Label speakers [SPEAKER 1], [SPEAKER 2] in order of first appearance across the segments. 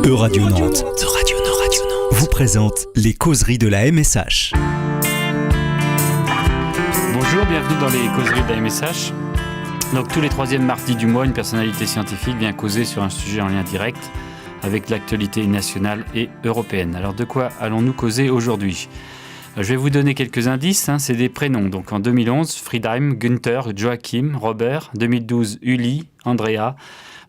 [SPEAKER 1] Euradio Nantes vous présente les causeries de la MSH.
[SPEAKER 2] Bonjour, bienvenue dans les causeries de la MSH. Donc tous les troisièmes mardis du mois, une personnalité scientifique vient causer sur un sujet en lien direct avec l'actualité nationale et européenne. Alors de quoi allons-nous causer aujourd'hui ? Je vais vous donner quelques indices, c'est des prénoms. Donc en 2011, Friedheim, Günther, Joachim, Robert, 2012, Uli, Andrea,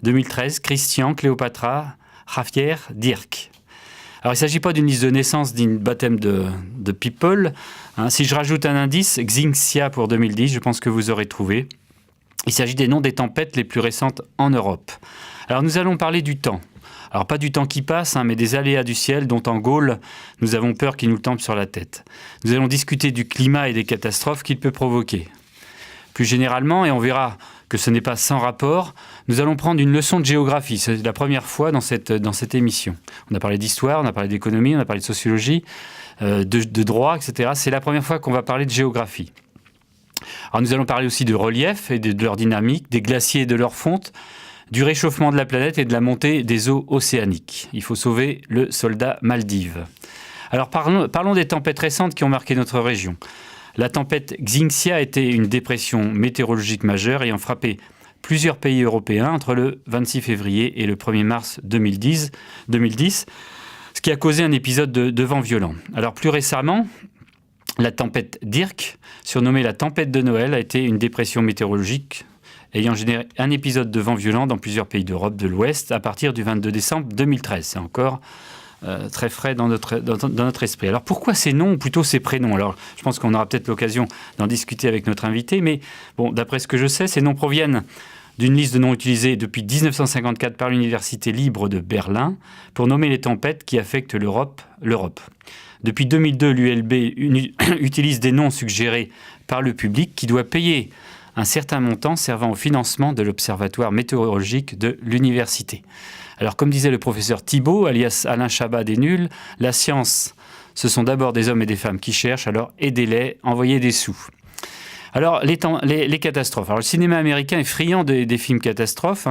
[SPEAKER 2] 2013, Christian, Cléopatra, Javier, Dirk. Alors il ne s'agit pas d'une liste de naissance, d'une baptême de people. Si je rajoute un indice, Xinxia pour 2010, je pense que vous aurez trouvé. Il s'agit des noms des tempêtes les plus récentes en Europe. Alors nous allons parler du temps. Alors pas du temps qui passe, mais des aléas du ciel dont en Gaule, nous avons peur qu'il nous tombe sur la tête. Nous allons discuter du climat et des catastrophes qu'il peut provoquer. Plus généralement, et on verra que ce n'est pas sans rapport, nous allons prendre une leçon de géographie. C'est la première fois dans cette émission. On a parlé d'histoire, on a parlé d'économie, on a parlé de sociologie, de droit, etc. C'est la première fois qu'on va parler de géographie. Alors nous allons parler aussi de relief et de leur dynamique, des glaciers et de leur fonte, du réchauffement de la planète et de la montée des eaux océaniques. Il faut sauver le soldat Maldives. Alors parlons des tempêtes récentes qui ont marqué notre région. La tempête Xinxia a été une dépression météorologique majeure ayant frappé plusieurs pays européens entre le 26 février et le 1er mars 2010, ce qui a causé un épisode de vent violent. Alors plus récemment, la tempête Dirk, surnommée la tempête de Noël, a été une dépression météorologique ayant généré un épisode de vent violent dans plusieurs pays d'Europe de l'Ouest à partir du 22 décembre 2013. C'est encore très frais dans notre esprit. Alors pourquoi ces noms ou plutôt ces prénoms ? Alors je pense qu'on aura peut-être l'occasion d'en discuter avec notre invité, mais bon, d'après ce que je sais, ces noms proviennent d'une liste de noms utilisés depuis 1954 par l'Université libre de Berlin pour nommer les tempêtes qui affectent l'Europe. Depuis 2002, l'ULB utilise des noms suggérés par le public qui doit payer un certain montant servant au financement de l'Observatoire météorologique de l'université. Alors, comme disait le professeur Thibault, alias Alain Chabat des nuls, la science, ce sont d'abord des hommes et des femmes qui cherchent, alors aidez-les, envoyez des sous. Alors, les catastrophes. Alors, le cinéma américain est friand des films catastrophes.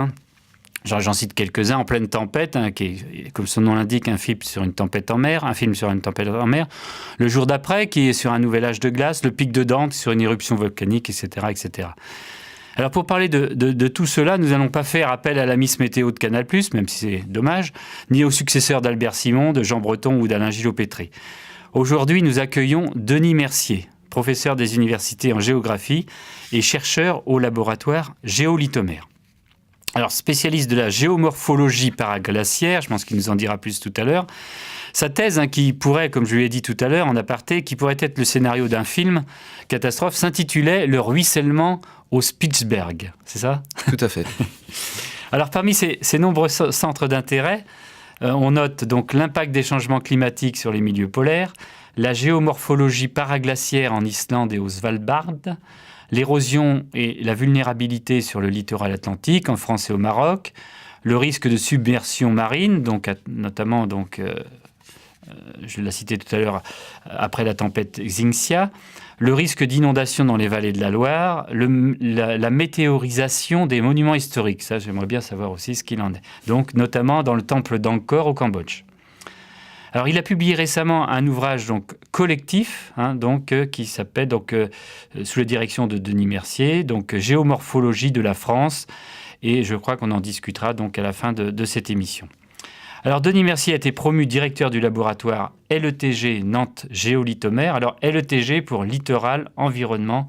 [SPEAKER 2] J'en cite quelques-uns. En pleine tempête, qui est, comme son nom l'indique, un film sur une tempête en mer. Le jour d'après, qui est sur un nouvel âge de glace. Le pic de Dante, sur une éruption volcanique, etc., etc. Alors, pour parler de tout cela, nous n'allons pas faire appel à la Miss Météo de Canal+, même si c'est dommage, ni aux successeurs d'Albert Simon, de Jean Breton ou d'Alain Gillot-Pétré. Aujourd'hui, nous accueillons Denis Mercier, professeur des universités en géographie et chercheur au laboratoire Géolithomère. Alors, spécialiste de la géomorphologie paraglaciaire, je pense qu'il nous en dira plus tout à l'heure, sa thèse, qui pourrait, comme je lui ai dit tout à l'heure en aparté, qui pourrait être le scénario d'un film catastrophe, s'intitulait « Le ruissellement au Spitzberg ». C'est ça ?
[SPEAKER 3] Tout à fait.
[SPEAKER 2] Alors, parmi ces nombreux centres d'intérêt, on note donc l'impact des changements climatiques sur les milieux polaires, la géomorphologie paraglaciaire en Islande et au Svalbard, l'érosion et la vulnérabilité sur le littoral atlantique, en France et au Maroc, le risque de submersion marine, donc, notamment, je l'ai cité tout à l'heure, après la tempête Xinxia, le risque d'inondation dans les vallées de la Loire, la météorisation des monuments historiques. Ça, j'aimerais bien savoir aussi ce qu'il en est. Donc, notamment dans le temple d'Angkor au Cambodge. Alors, il a publié récemment un ouvrage collectif, qui s'appelle sous la direction de Denis Mercier, Géomorphologie de la France, et je crois qu'on en discutera à la fin de cette émission. Alors, Denis Mercier a été promu directeur du laboratoire LETG Nantes Géolithomère. Alors, LETG pour littoral, environnement,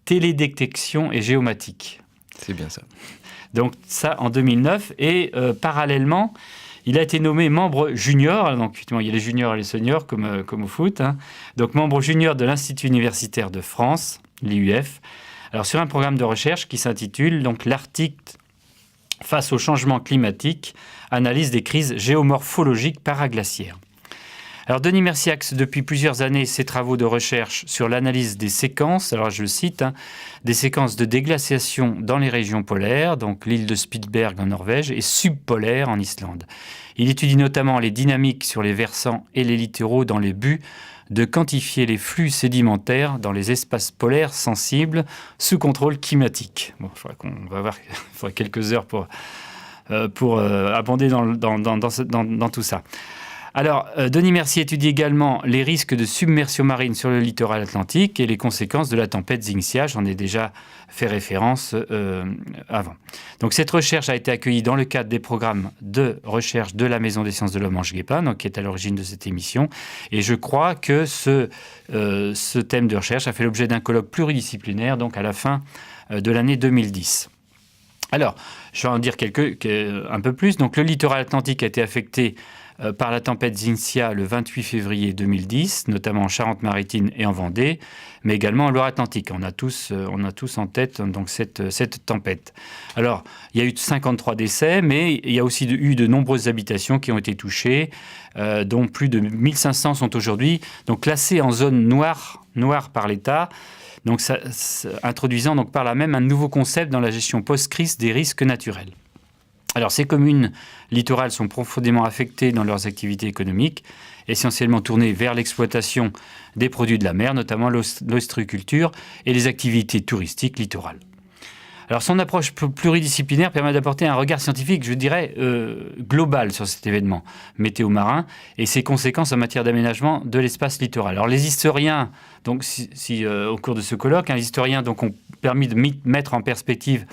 [SPEAKER 2] télédétection et géomatique.
[SPEAKER 3] C'est bien ça.
[SPEAKER 2] Donc, ça en 2009, et parallèlement, il a été nommé membre junior, donc il y a les juniors et les seniors comme au foot, donc membre junior de l'Institut universitaire de France, l'IUF, alors sur un programme de recherche qui s'intitule l'Arctique face au changement climatique, analyse des crises géomorphologiques paraglaciaires. Alors Denis Mercier axe depuis plusieurs années ses travaux de recherche sur l'analyse des séquences, alors je le cite, des séquences de déglaciation dans les régions polaires, donc l'île de Spitsberg en Norvège et subpolaire en Islande. Il étudie notamment les dynamiques sur les versants et les littoraux dans le but de quantifier les flux sédimentaires dans les espaces polaires sensibles sous contrôle climatique. Bon, il faudra quelques heures pour pour abonder dans tout ça. Alors, Denis Mercier étudie également les risques de submersion marine sur le littoral atlantique et les conséquences de la tempête Xynthia. J'en ai déjà fait référence avant. Donc, cette recherche a été accueillie dans le cadre des programmes de recherche de la Maison des sciences de l'homme Ange Guépin, donc qui est à l'origine de cette émission. Et je crois que ce thème de recherche a fait l'objet d'un colloque pluridisciplinaire, donc à la fin de l'année 2010. Alors, je vais en dire un peu plus. Donc, le littoral atlantique a été affecté par la tempête Xynthia le 28 février 2010, notamment en Charente-Maritime et en Vendée, mais également en Loire-Atlantique. On a tous en tête donc cette tempête. Alors, il y a eu 53 décès, mais il y a aussi eu de nombreuses habitations qui ont été touchées, dont plus de 1500 sont aujourd'hui donc classées en zone noire par l'État. Donc, introduisant donc par là même un nouveau concept dans la gestion post-crise des risques naturels. Alors, ces communes littorales sont profondément affectées dans leurs activités économiques, essentiellement tournées vers l'exploitation des produits de la mer, notamment l'ostréiculture et les activités touristiques littorales. Alors, son approche pluridisciplinaire permet d'apporter un regard scientifique, je dirais, global sur cet événement météo marin et ses conséquences en matière d'aménagement de l'espace littoral. Alors, les historiens, donc, au cours de ce colloque, les historiens donc, ont permis de mettre en perspective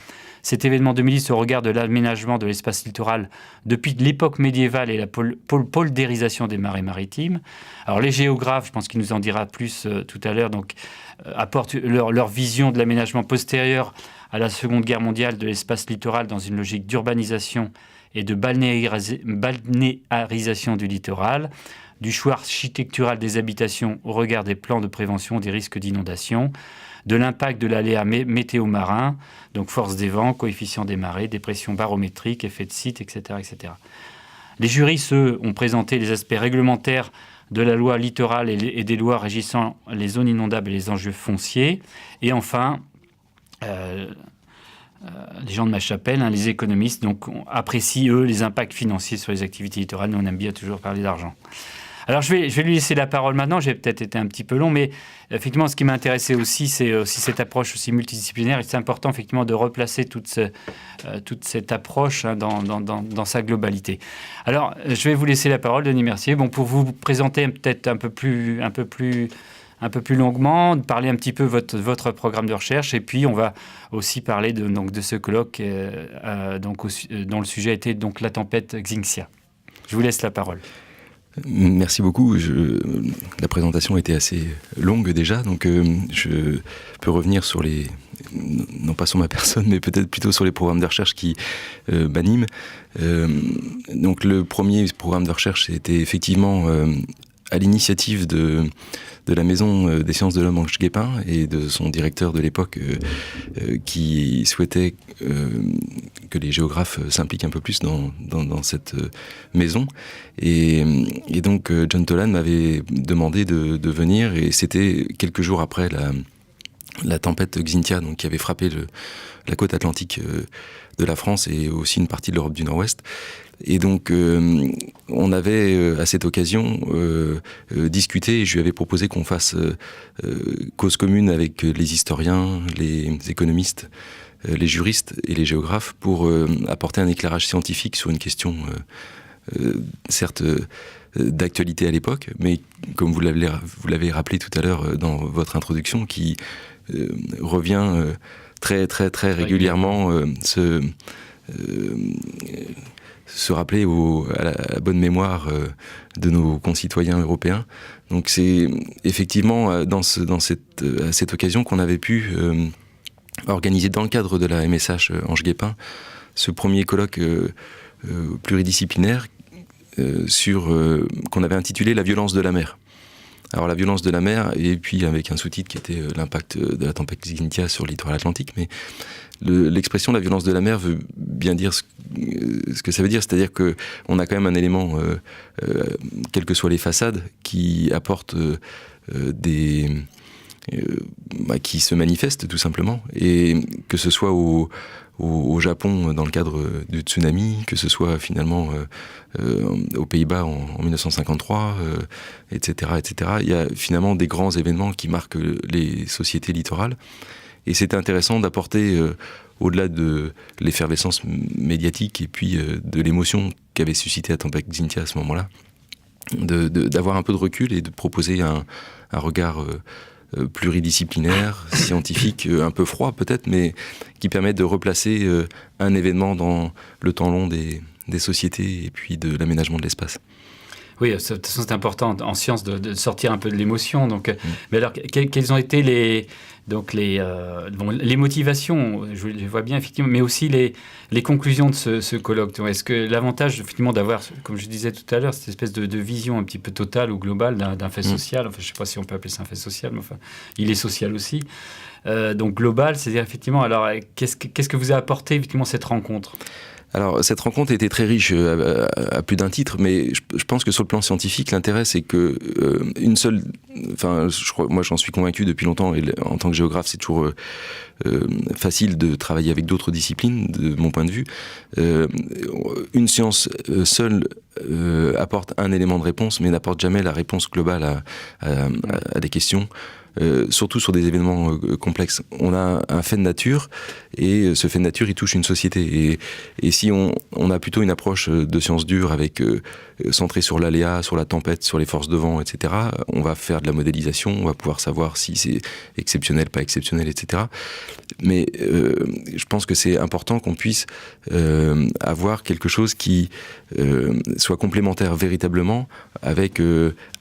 [SPEAKER 2] cet événement 2010 au regard de l'aménagement de l'espace littoral depuis l'époque médiévale et la poldérisation des marées maritimes. Alors les géographes, je pense qu'il nous en dira plus tout à l'heure, donc apportent leur vision de l'aménagement postérieur à la Seconde Guerre mondiale de l'espace littoral dans une logique d'urbanisation et de balnéarisation du littoral, du choix architectural des habitations au regard des plans de prévention des risques d'inondation, de l'impact de l'aléa météo marin, donc force des vents, coefficient des marées, dépression barométrique, effet de site, etc., etc. Les jurys, eux, ont présenté les aspects réglementaires de la loi littorale et des lois régissant les zones inondables et les enjeux fonciers. Et enfin, les gens de ma chapelle, les économistes, donc, apprécient, eux, les impacts financiers sur les activités littorales. Nous, on aime bien toujours parler d'argent. Alors, je vais lui laisser la parole maintenant. J'ai peut-être été un petit peu long, mais effectivement, ce qui m'a intéressé aussi, c'est aussi cette approche aussi multidisciplinaire. Et c'est important, effectivement, de replacer toute cette approche dans sa globalité. Alors, je vais vous laisser la parole, Denis Mercier. Bon, pour vous présenter peut-être un peu plus longuement, de parler un petit peu votre programme de recherche. Et puis, on va aussi parler de ce colloque dont le sujet était donc la tempête Xynthia. Je vous laisse la parole.
[SPEAKER 3] Merci beaucoup. La présentation était assez longue déjà, donc je peux revenir sur non pas sur ma personne, mais peut-être plutôt sur les programmes de recherche qui m'animent. Donc le premier programme de recherche était effectivement à l'initiative de la Maison des sciences de l'homme Ange Guépin et de son directeur de l'époque qui souhaitait que les géographes s'impliquent un peu plus dans cette maison. Et donc John Toland m'avait demandé de venir, et c'était quelques jours après la tempête Xynthia, donc, qui avait frappé la côte atlantique de la France et aussi une partie de l'Europe du Nord-Ouest. Et donc, on avait à cette occasion discuté, et je lui avais proposé qu'on fasse cause commune avec les historiens, les économistes, les juristes et les géographes pour apporter un éclairage scientifique sur une question, certes d'actualité à l'époque, mais comme vous l'avez rappelé tout à l'heure dans votre introduction, qui revient très très très régulièrement se rappeler à la bonne mémoire de nos concitoyens européens. Donc c'est effectivement à cette occasion qu'on avait pu organiser dans le cadre de la MSH Ange Guépin ce premier colloque pluridisciplinaire qu'on avait intitulé « La violence de la mer ». Alors la violence de la mer, et puis avec un sous-titre qui était l'impact de la tempête Xynthia sur le littoral atlantique, mais l'expression la violence de la mer veut bien dire ce que ça veut dire, c'est-à-dire qu'on a quand même un élément, quelles que soient les façades, qui apporte qui se manifestent tout simplement, et que ce soit au Japon dans le cadre du tsunami, que ce soit finalement aux Pays-Bas en 1953, etc., etc. Il y a finalement des grands événements qui marquent les sociétés littorales. Et c'était intéressant d'apporter, au-delà de l'effervescence médiatique et puis de l'émotion qu'avait suscité la tempête Xynthia à ce moment-là, d'avoir un peu de recul et de proposer un regard pluridisciplinaire, scientifique, un peu froid peut-être, mais qui permet de replacer un événement dans le temps long des sociétés et puis de l'aménagement de l'espace.
[SPEAKER 2] Oui, de toute façon, c'est important en science de sortir un peu de l'émotion. Donc, mais alors, quelles ont été les motivations, je vois bien effectivement, mais aussi les conclusions de ce colloque. Est-ce que l'avantage effectivement d'avoir, comme je disais tout à l'heure, cette espèce de vision un petit peu totale ou globale d'un fait social, enfin, je ne sais pas si on peut appeler ça un fait social, mais enfin, il est social aussi. Donc global, c'est-à-dire effectivement, alors qu'est-ce que vous a apporté effectivement cette rencontre ?
[SPEAKER 3] Alors, cette rencontre était très riche à plus d'un titre, mais je pense que sur le plan scientifique, l'intérêt, c'est que une seule... Enfin, moi, j'en suis convaincu depuis longtemps, et en tant que géographe, c'est toujours facile de travailler avec d'autres disciplines, de mon point de vue. Une science seule apporte un élément de réponse, mais n'apporte jamais la réponse globale à des questions. Surtout sur des événements complexes. On a un fait de nature, et ce fait de nature, il touche une société. Et si on a plutôt une approche de sciences dures, avec centrée sur l'aléa, sur la tempête, sur les forces de vent, etc., on va faire de la modélisation, on va pouvoir savoir si c'est exceptionnel, pas exceptionnel, etc. Mais je pense que c'est important qu'on puisse avoir quelque chose qui soit complémentaire véritablement avec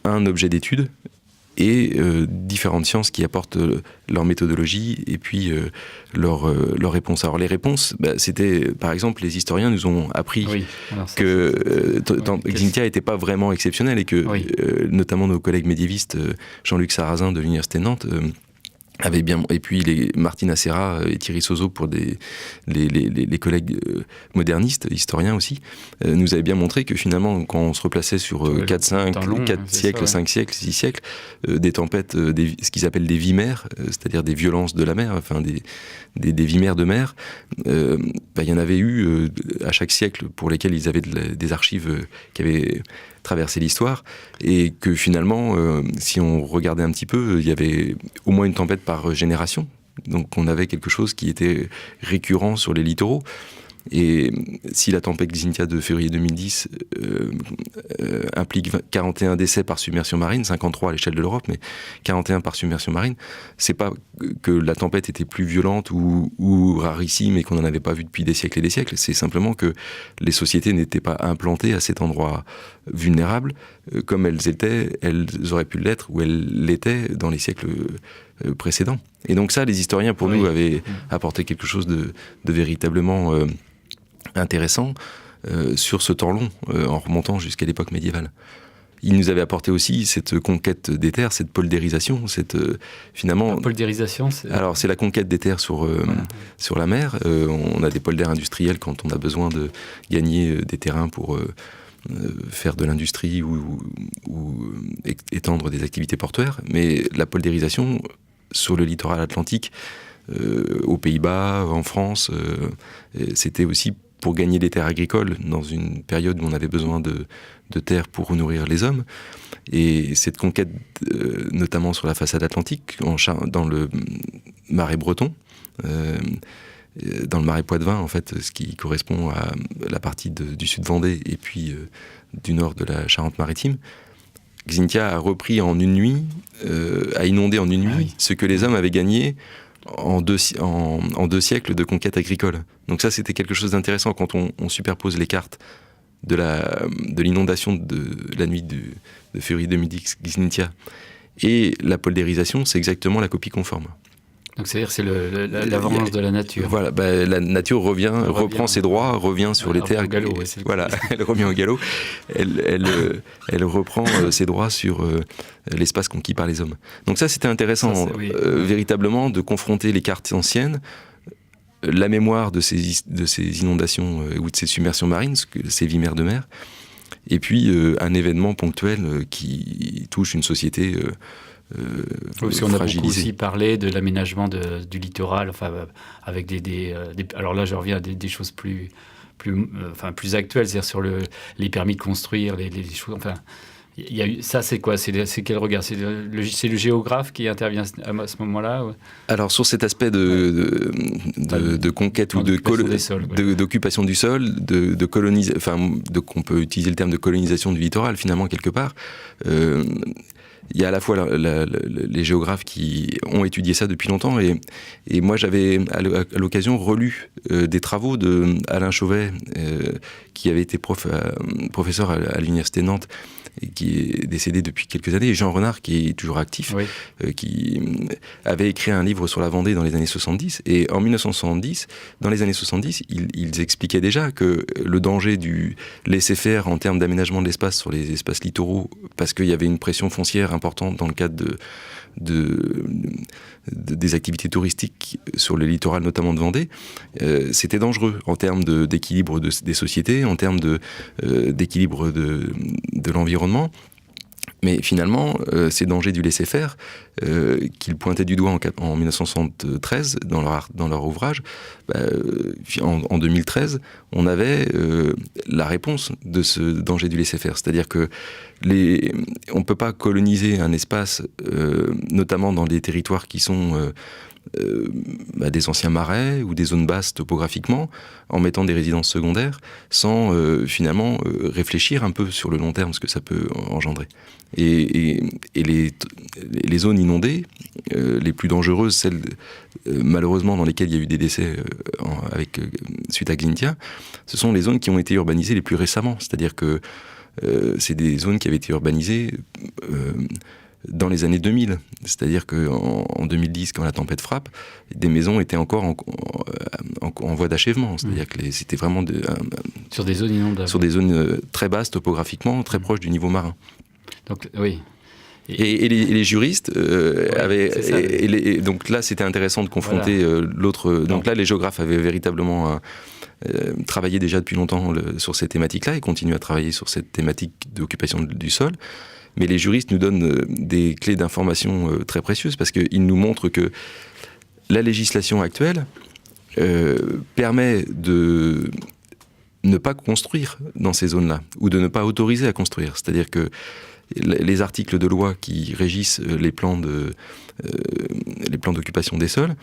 [SPEAKER 3] un objet d'étude, et différentes sciences qui apportent leur méthodologie et puis leurs réponses. Alors les réponses, c'était, par exemple, les historiens nous ont appris que Xynthia n'était pas vraiment exceptionnel, et que notamment nos collègues médiévistes, Jean-Luc Sarrazin de l'Université de Nantes, avait bien, et puis Martine Acera et Thierry Sozo pour les collègues modernistes, historiens aussi, nous avaient bien montré que finalement, quand on se replaçait sur 4 siècles, 5 siècles, 6 siècles, des tempêtes, ce qu'ils appellent des vies-mères, c'est-à-dire des violences de la mer, enfin des vies-mères de mer, il y en avait eu à chaque siècle pour lesquels ils avaient des archives qui avaient traversé l'histoire, et que finalement, si on regardait un petit peu, il y avait au moins une tempête par génération. Donc on avait quelque chose qui était récurrent sur les littoraux. Et si la tempête Xynthia de février 2010 implique 41 décès par submersion marine, 53 à l'échelle de l'Europe, mais 41 par submersion marine, c'est pas que la tempête était plus violente ou rarissime et qu'on n'en avait pas vu depuis des siècles et des siècles, c'est simplement que les sociétés n'étaient pas implantées à cet endroit vulnérable comme elles auraient pu l'être, ou elles l'étaient dans les siècles précédents. Et donc ça, les historiens, pour nous, avaient apporté quelque chose de véritablement intéressant sur ce temps long, en remontant jusqu'à l'époque médiévale. Ils nous avaient apporté aussi cette conquête des terres, cette poldérisation, finalement... La
[SPEAKER 2] poldérisation, c'est...
[SPEAKER 3] Alors, c'est la conquête des terres sur la mer. On a des polders industriels quand on a besoin de gagner des terrains pour faire de l'industrie ou étendre des activités portuaires. Mais la poldérisation, sur le littoral atlantique, aux Pays-Bas, en France, c'était aussi pour gagner des terres agricoles dans une période où on avait besoin de terres pour nourrir les hommes. Et cette conquête, notamment sur la façade atlantique, dans le marais breton, dans le marais Poitevin, en fait, ce qui correspond à la partie du sud Vendée et puis du nord de la Charente-Maritime, Xynthia a repris en une nuit, a inondé en une nuit ce que les hommes avaient gagné en deux siècles de conquête agricole. Donc ça, c'était quelque chose d'intéressant quand on superpose les cartes de l'inondation de la nuit de février 2010 Xynthia et la poldérisation, c'est exactement la copie conforme.
[SPEAKER 2] Donc c'est-à-dire que c'est la vengeance de la nature.
[SPEAKER 3] Voilà, la nature reprend ses droits, revient sur les terres.
[SPEAKER 2] Galop,
[SPEAKER 3] voilà, elle revient au galop. Elle reprend ses droits sur l'espace conquis par les hommes. Donc ça, c'était intéressant, véritablement, de confronter les cartes anciennes, la mémoire de ces inondations ou de ces submersions marines, ces vies-mères de mer, et puis un événement ponctuel qui touche une société
[SPEAKER 2] parce qu'on a beaucoup aussi parlé de l'aménagement du littoral, enfin, avec alors là je reviens à des choses plus actuelles, c'est-à-dire sur les permis de construire, les choses, enfin, Il y a eu, ça, c'est quoi? C'est quel regard? C'est le géographe qui intervient à ce moment-là?
[SPEAKER 3] Alors, sur cet aspect de conquête ou d'occupation du sol, de colonisation, qu'on peut utiliser le terme de colonisation du littoral, finalement, quelque part, il y a à la fois les géographes qui ont étudié ça depuis longtemps, et moi j'avais à l'occasion relu des travaux de Alain Chauvet, qui avait été professeur à l'université de Nantes, et qui est décédé depuis quelques années, et Jean Renard, qui est toujours actif,
[SPEAKER 2] oui.
[SPEAKER 3] Qui avait écrit un livre sur la Vendée dans les années 70, et en 1970, dans les années 70, ils expliquaient déjà que le danger du laisser-faire en termes d'aménagement de l'espace sur les espaces littoraux, parce qu'il y avait une pression foncière importante dans le cadre des activités touristiques sur le littoral, notamment de Vendée, c'était dangereux en termes d'équilibre des sociétés, en termes d'équilibre de l'environnement. Mais finalement, ces dangers du laisser-faire, qu'ils pointaient du doigt en 1973 dans leur ouvrage, en 2013, on avait la réponse de ce danger du laisser-faire. C'est-à-dire que on ne peut pas coloniser un espace, notamment dans des territoires qui sont des anciens marais ou des zones basses topographiquement, en mettant des résidences secondaires, sans finalement réfléchir un peu sur le long terme ce que ça peut engendrer. Et les zones inondées, les plus dangereuses, celles malheureusement dans lesquelles il y a eu des décès suite à Xynthia, ce sont les zones qui ont été urbanisées les plus récemment. C'est-à-dire que c'est des zones qui avaient été urbanisées dans les années 2000. C'est-à-dire qu'en 2010, quand la tempête frappe, des maisons étaient encore en voie d'achèvement. C'est-à-dire que c'était vraiment
[SPEAKER 2] sur des zones inondables.
[SPEAKER 3] Sur des zones très basses topographiquement, très proches du niveau marin.
[SPEAKER 2] Donc, oui.
[SPEAKER 3] Et les juristes avaient... donc là, c'était intéressant de confronter l'autre... Donc là, les géographes avaient véritablement travaillé déjà depuis longtemps sur ces thématiques-là et continuent à travailler sur cette thématique d'occupation du sol. Mais les juristes nous donnent des clés d'information très précieuses, parce qu'ils nous montrent que la législation actuelle permet de ne pas construire dans ces zones-là, ou de ne pas autoriser à construire. C'est-à-dire que les articles de loi qui régissent les plans d'occupation des sols,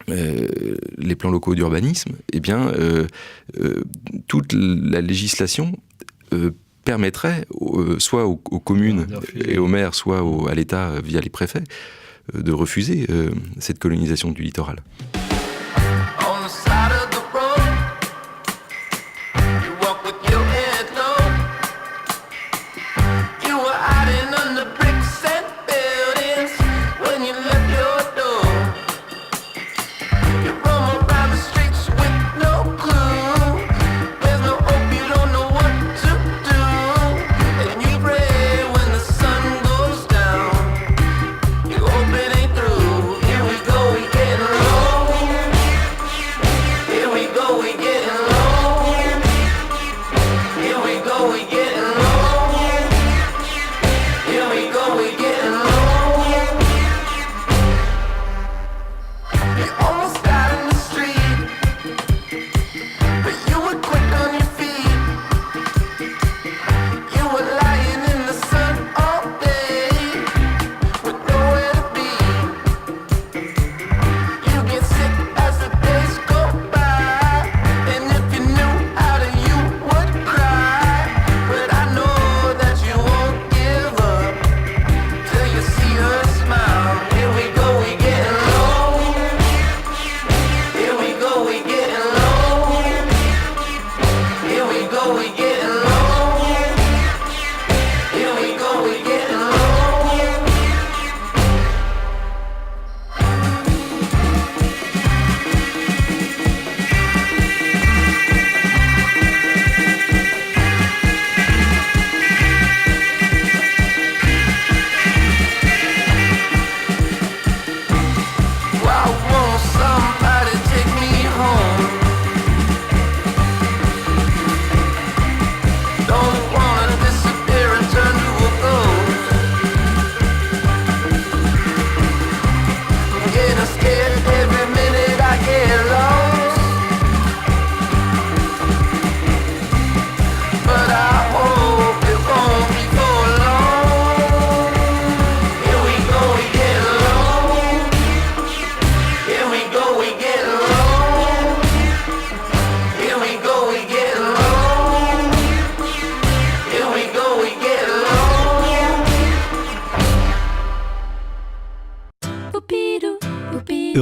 [SPEAKER 3] les plans locaux d'urbanisme, eh bien, toute la législation permettrait, soit aux communes et aux maires, soit à l'État via les préfets, de refuser cette colonisation du littoral.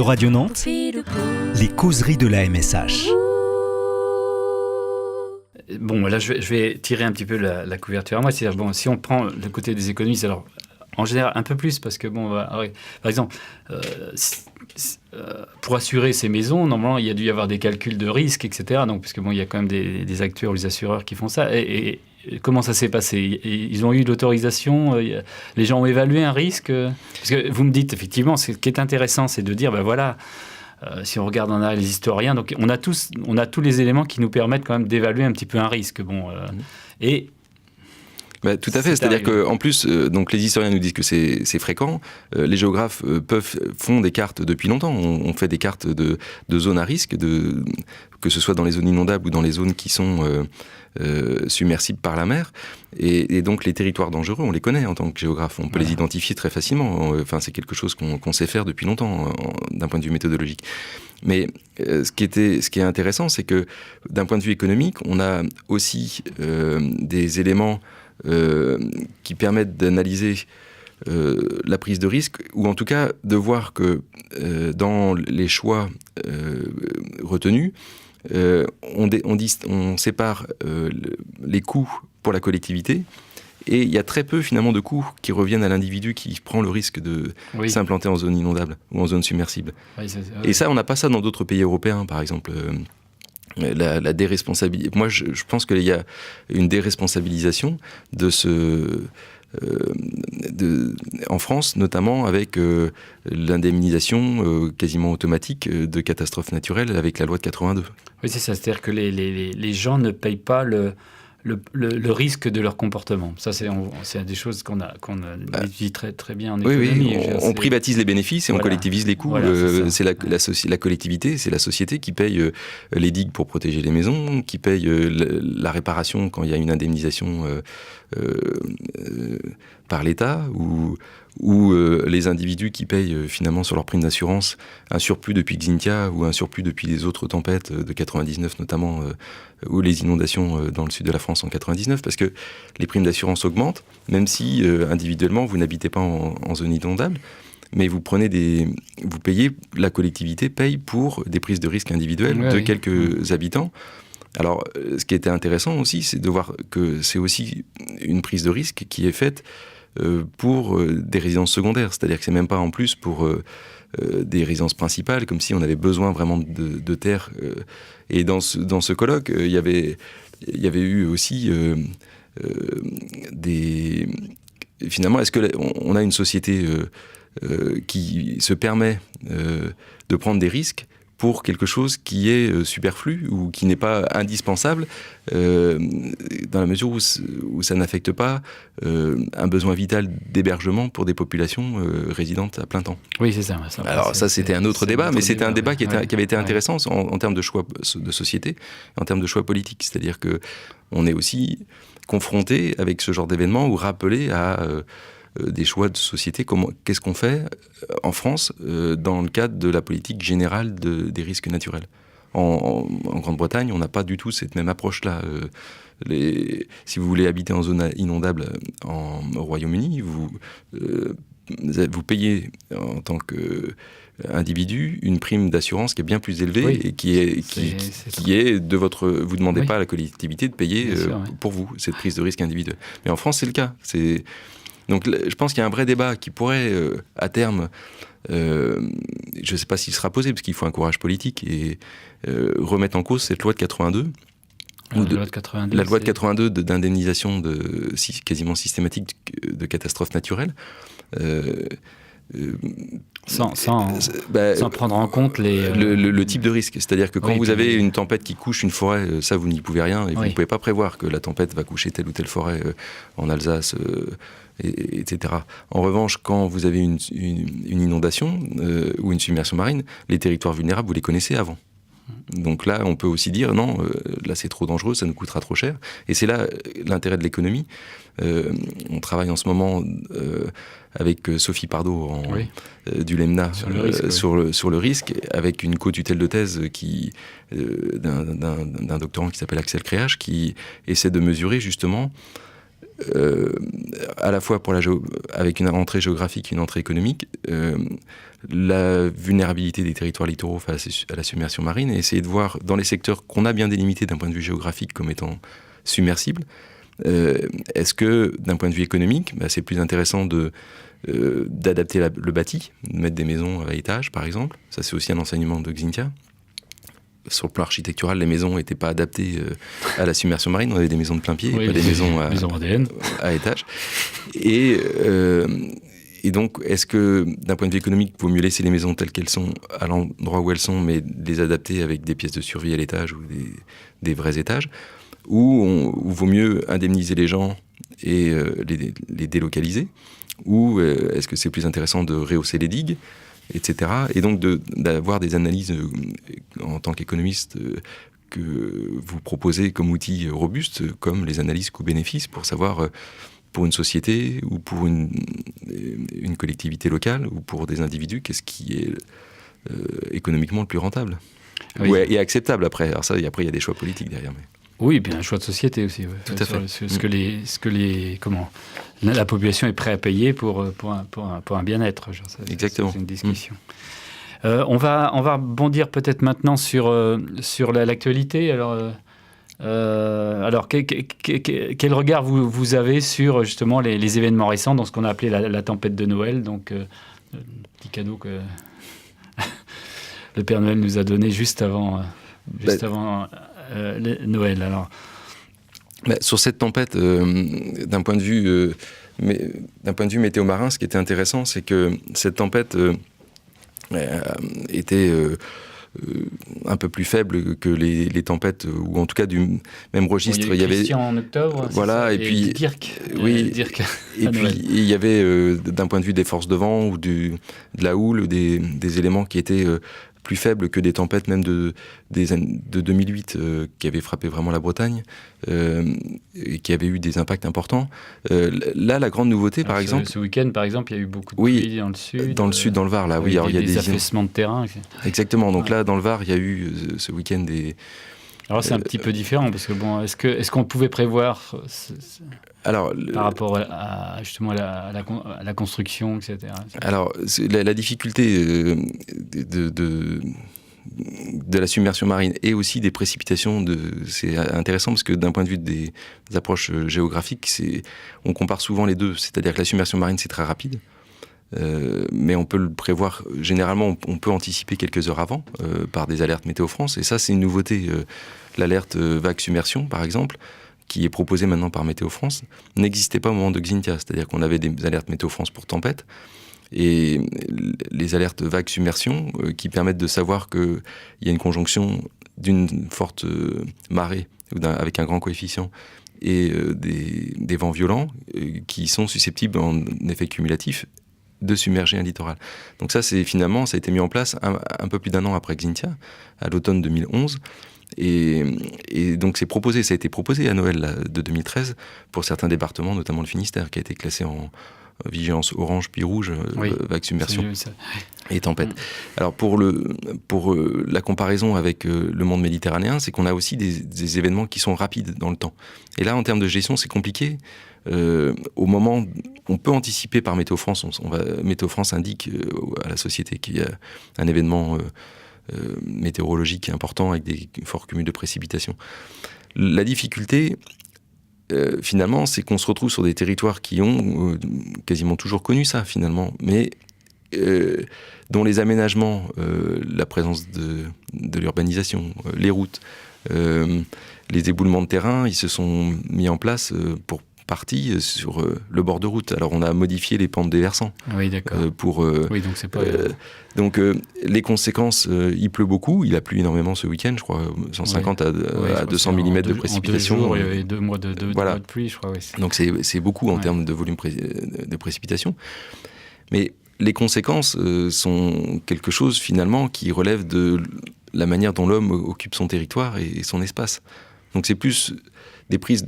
[SPEAKER 1] Radio Nantes, les causeries de la MSH.
[SPEAKER 2] Bon, là, je vais tirer un petit peu la couverture à moi. C'est-à-dire, bon, si on prend le côté des économistes, alors, en général, un peu plus, parce que, bon, par exemple, pour assurer ces maisons, normalement, il y a dû y avoir des calculs de risque, etc. Donc, parce que, bon, il y a quand même des acteurs ou des assureurs qui font ça. Et comment ça s'est passé ? Ils ont eu l'autorisation, les gens ont évalué un risque. Parce que vous me dites, effectivement, ce qui est intéressant, c'est de dire, ben voilà, si on regarde en arrière les historiens, donc on a tous les éléments qui nous permettent quand même d'évaluer un petit peu un risque. Bon, et
[SPEAKER 3] tout à fait, c'est-à-dire qu'en plus, donc les historiens nous disent que c'est fréquent, les géographes font des cartes depuis longtemps, on fait des cartes de zones à risque, que ce soit dans les zones inondables ou dans les zones qui sont submersibles par la mer, et donc les territoires dangereux, on les connaît en tant que géographe, on peut les identifier très facilement, enfin c'est quelque chose qu'on sait faire depuis longtemps d'un point de vue méthodologique. Mais ce qui est intéressant, c'est que d'un point de vue économique, on a aussi des éléments qui permettent d'analyser la prise de risque, ou en tout cas de voir que dans les choix retenus, on sépare les coûts pour la collectivité, et il y a très peu finalement de coûts qui reviennent à l'individu qui prend le risque de s'implanter en zone inondable ou en zone submersible. Et ça, on n'a pas ça dans d'autres pays européens, par exemple. La déresponsabilisation. Moi, je pense qu'il y a une déresponsabilisation de en France, notamment avec l'indemnisation quasiment automatique de catastrophes naturelles avec la loi de 82.
[SPEAKER 2] Oui, c'est ça. C'est-à-dire que les gens ne payent pas le risque de leur comportement. Ça, c'est des choses qu'on étudie très, très bien en économie.
[SPEAKER 3] Oui, on privatise les bénéfices et on collectivise les coûts. Voilà, c'est la collectivité, c'est la société qui paye les digues pour protéger les maisons, qui paye la réparation quand il y a une indemnisation par l'État, ou les individus qui payent finalement sur leur prime d'assurance un surplus depuis Xynthia ou un surplus depuis les autres tempêtes de 99 notamment, ou les inondations dans le sud de la France en 99, parce que les primes d'assurance augmentent, même si individuellement vous n'habitez pas en zone inondable, mais vous payez, la collectivité paye pour des prises de risque individuelles de quelques habitants. Alors, ce qui était intéressant aussi, c'est de voir que c'est aussi une prise de risque qui est faite pour des résidences secondaires. C'est-à-dire que c'est même pas en plus pour des résidences principales, comme si on avait besoin vraiment de terre. Et dans ce colloque, il y avait eu aussi finalement, est-ce qu'on a une société qui se permet de prendre des risques pour quelque chose qui est superflu ou qui n'est pas indispensable, dans la mesure où ça n'affecte pas un besoin vital d'hébergement pour des populations résidentes à plein temps.
[SPEAKER 2] Oui, c'est ça.
[SPEAKER 3] Alors ça, c'était un autre débat, mais c'était un débat qui avait été intéressant en termes de choix de société, en termes de choix politiques. C'est-à-dire qu'on est aussi confronté avec ce genre d'événement ou rappelé à des choix de société. Qu'est-ce qu'on fait en France dans le cadre de la politique générale des risques naturels ? En Grande-Bretagne, on n'a pas du tout cette même approche-là. Si vous voulez habiter en zone inondable au Royaume-Uni, vous payez en tant qu'individu une prime d'assurance qui est bien plus élevée et qui est de votre... Vous ne demandez pas à la collectivité de payer pour vous cette prise de risque individuelle. Mais en France, c'est le cas. Donc je pense qu'il y a un vrai débat qui pourrait, à terme, je ne sais pas s'il sera posé, parce qu'il faut un courage politique, et remettre en cause cette loi de 82. La loi de 82 d'indemnisation quasiment systématique de catastrophes naturelles.
[SPEAKER 2] Sans prendre en compte
[SPEAKER 3] le type de risque. C'est-à-dire que quand vous avez une tempête qui couche une forêt, ça vous n'y pouvez rien, et vous ne pouvez pas prévoir que la tempête va coucher telle ou telle forêt en Alsace, etc. En revanche, quand vous avez une inondation ou une submersion marine, les territoires vulnérables, vous les connaissez avant. Donc là, on peut aussi dire, non, là c'est trop dangereux, ça nous coûtera trop cher. Et c'est là l'intérêt de l'économie. On travaille en ce moment avec Sophie Pardo du LEMNA sur le risque, avec une co-tutelle de thèse d'un doctorant qui s'appelle Axel Créage, qui essaie de mesurer justement à la fois avec une entrée géographique et une entrée économique, la vulnérabilité des territoires littoraux face à la submersion marine, et essayer de voir dans les secteurs qu'on a bien délimités d'un point de vue géographique comme étant submersibles, est-ce que d'un point de vue économique, c'est plus intéressant d'adapter le bâti, de mettre des maisons à étage par exemple. Ça, c'est aussi un enseignement de Xynthia. Sur le plan architectural, les maisons n'étaient pas adaptées à la submersion marine. On avait des maisons de plein pied, pas des maisons à étage. Et donc, est-ce que, d'un point de vue économique, il vaut mieux laisser les maisons telles qu'elles sont, à l'endroit où elles sont, mais les adapter avec des pièces de survie à l'étage ou des vrais étages, ou vaut mieux indemniser les gens et les délocaliser, ou est-ce que c'est plus intéressant de rehausser les digues, etc. Et donc d'avoir des analyses en tant qu'économiste que vous proposez comme outil robuste, comme les analyses coût-bénéfice, pour savoir pour une société ou pour une collectivité locale ou pour des individus, qu'est-ce qui est économiquement le plus rentable et acceptable après. Alors ça, après il y a des choix politiques derrière. Mais...
[SPEAKER 2] Oui, et puis un choix de société aussi. Ouais.
[SPEAKER 3] Tout à fait.
[SPEAKER 2] La population est prête à payer pour un bien-être.
[SPEAKER 3] Exactement.
[SPEAKER 2] C'est une discussion. On va rebondir peut-être maintenant sur l'actualité. Alors quel regard vous avez sur justement les événements récents dans ce qu'on a appelé la tempête de Noël, donc petit cadeau que le Père Noël nous a donné juste avant Noël. Alors,
[SPEAKER 3] sur cette tempête, d'un point de vue météo marin, ce qui était intéressant, c'est que cette tempête était un peu plus faible que les tempêtes, ou en tout cas du même registre.
[SPEAKER 2] Il y avait Christian en octobre,
[SPEAKER 3] voilà, et puis
[SPEAKER 2] Dirk.
[SPEAKER 3] Dirk et puis il y avait d'un point de vue des forces de vent ou de la houle, des éléments qui étaient plus faibles que des tempêtes même de 2008 qui avaient frappé vraiment la Bretagne et qui avaient eu des impacts importants. Là, la grande nouveauté, par exemple...
[SPEAKER 2] Ce week-end, par exemple, il y a eu beaucoup de pluie dans le sud.
[SPEAKER 3] Dans le sud, dans le Var, là, oui.
[SPEAKER 2] Il y a des affaissements de terrain.
[SPEAKER 3] Exactement. Donc là, dans le Var, il y a eu ce week-end des...
[SPEAKER 2] Alors c'est un petit peu différent, parce que bon, est-ce qu'on pouvait prévoir par rapport justement à la construction, etc.
[SPEAKER 3] Alors la difficulté de la submersion marine et aussi des précipitations, c'est intéressant parce que d'un point de vue des approches géographiques, on compare souvent les deux. C'est-à-dire que la submersion marine, c'est très rapide. Mais on peut le prévoir, généralement on peut anticiper quelques heures avant par des alertes Météo France, et ça c'est une nouveauté. L'alerte vague submersion par exemple, qui est proposée maintenant par Météo France, n'existait pas au moment de Xynthia, c'est-à-dire qu'on avait des alertes Météo France pour tempête, et les alertes vague submersion qui permettent de savoir qu'il y a une conjonction d'une forte marée avec un grand coefficient et des vents violents qui sont susceptibles en effet cumulatif de submerger un littoral. Donc ça, ça a été mis en place un peu plus d'un an après Xynthia, à l'automne 2011. Et donc ça a été proposé à Noël de 2013 pour certains départements, notamment le Finistère, qui a été classé en vigilance orange puis rouge, vague submersion et tempête. Alors pour la comparaison avec le monde méditerranéen, c'est qu'on a aussi des événements qui sont rapides dans le temps. Et là, en termes de gestion, c'est compliqué. Au moment, on peut anticiper par Météo France. Météo France indique à la société qu'il y a un événement météorologique important avec des forts cumuls de précipitations. La difficulté, finalement, c'est qu'on se retrouve sur des territoires qui ont quasiment toujours connu ça, finalement, mais dont les aménagements, la présence de l'urbanisation, les routes, les éboulements de terrain, ils se sont mis en place pour partie sur le bord de route. Alors on a modifié les pentes des versants.
[SPEAKER 2] Oui, d'accord.
[SPEAKER 3] Oui,
[SPEAKER 2] donc c'est pas...
[SPEAKER 3] donc les conséquences, il pleut beaucoup, il a plu énormément ce week-end, je crois, 150 à 200 mm de précipitations.
[SPEAKER 2] En 2 jours, il y avait 2 mois de pluie, je crois. Oui.
[SPEAKER 3] Donc c'est beaucoup en termes de volume de précipitation. Mais les conséquences sont quelque chose finalement qui relève de la manière dont l'homme occupe son territoire et son espace. Donc c'est plus des prises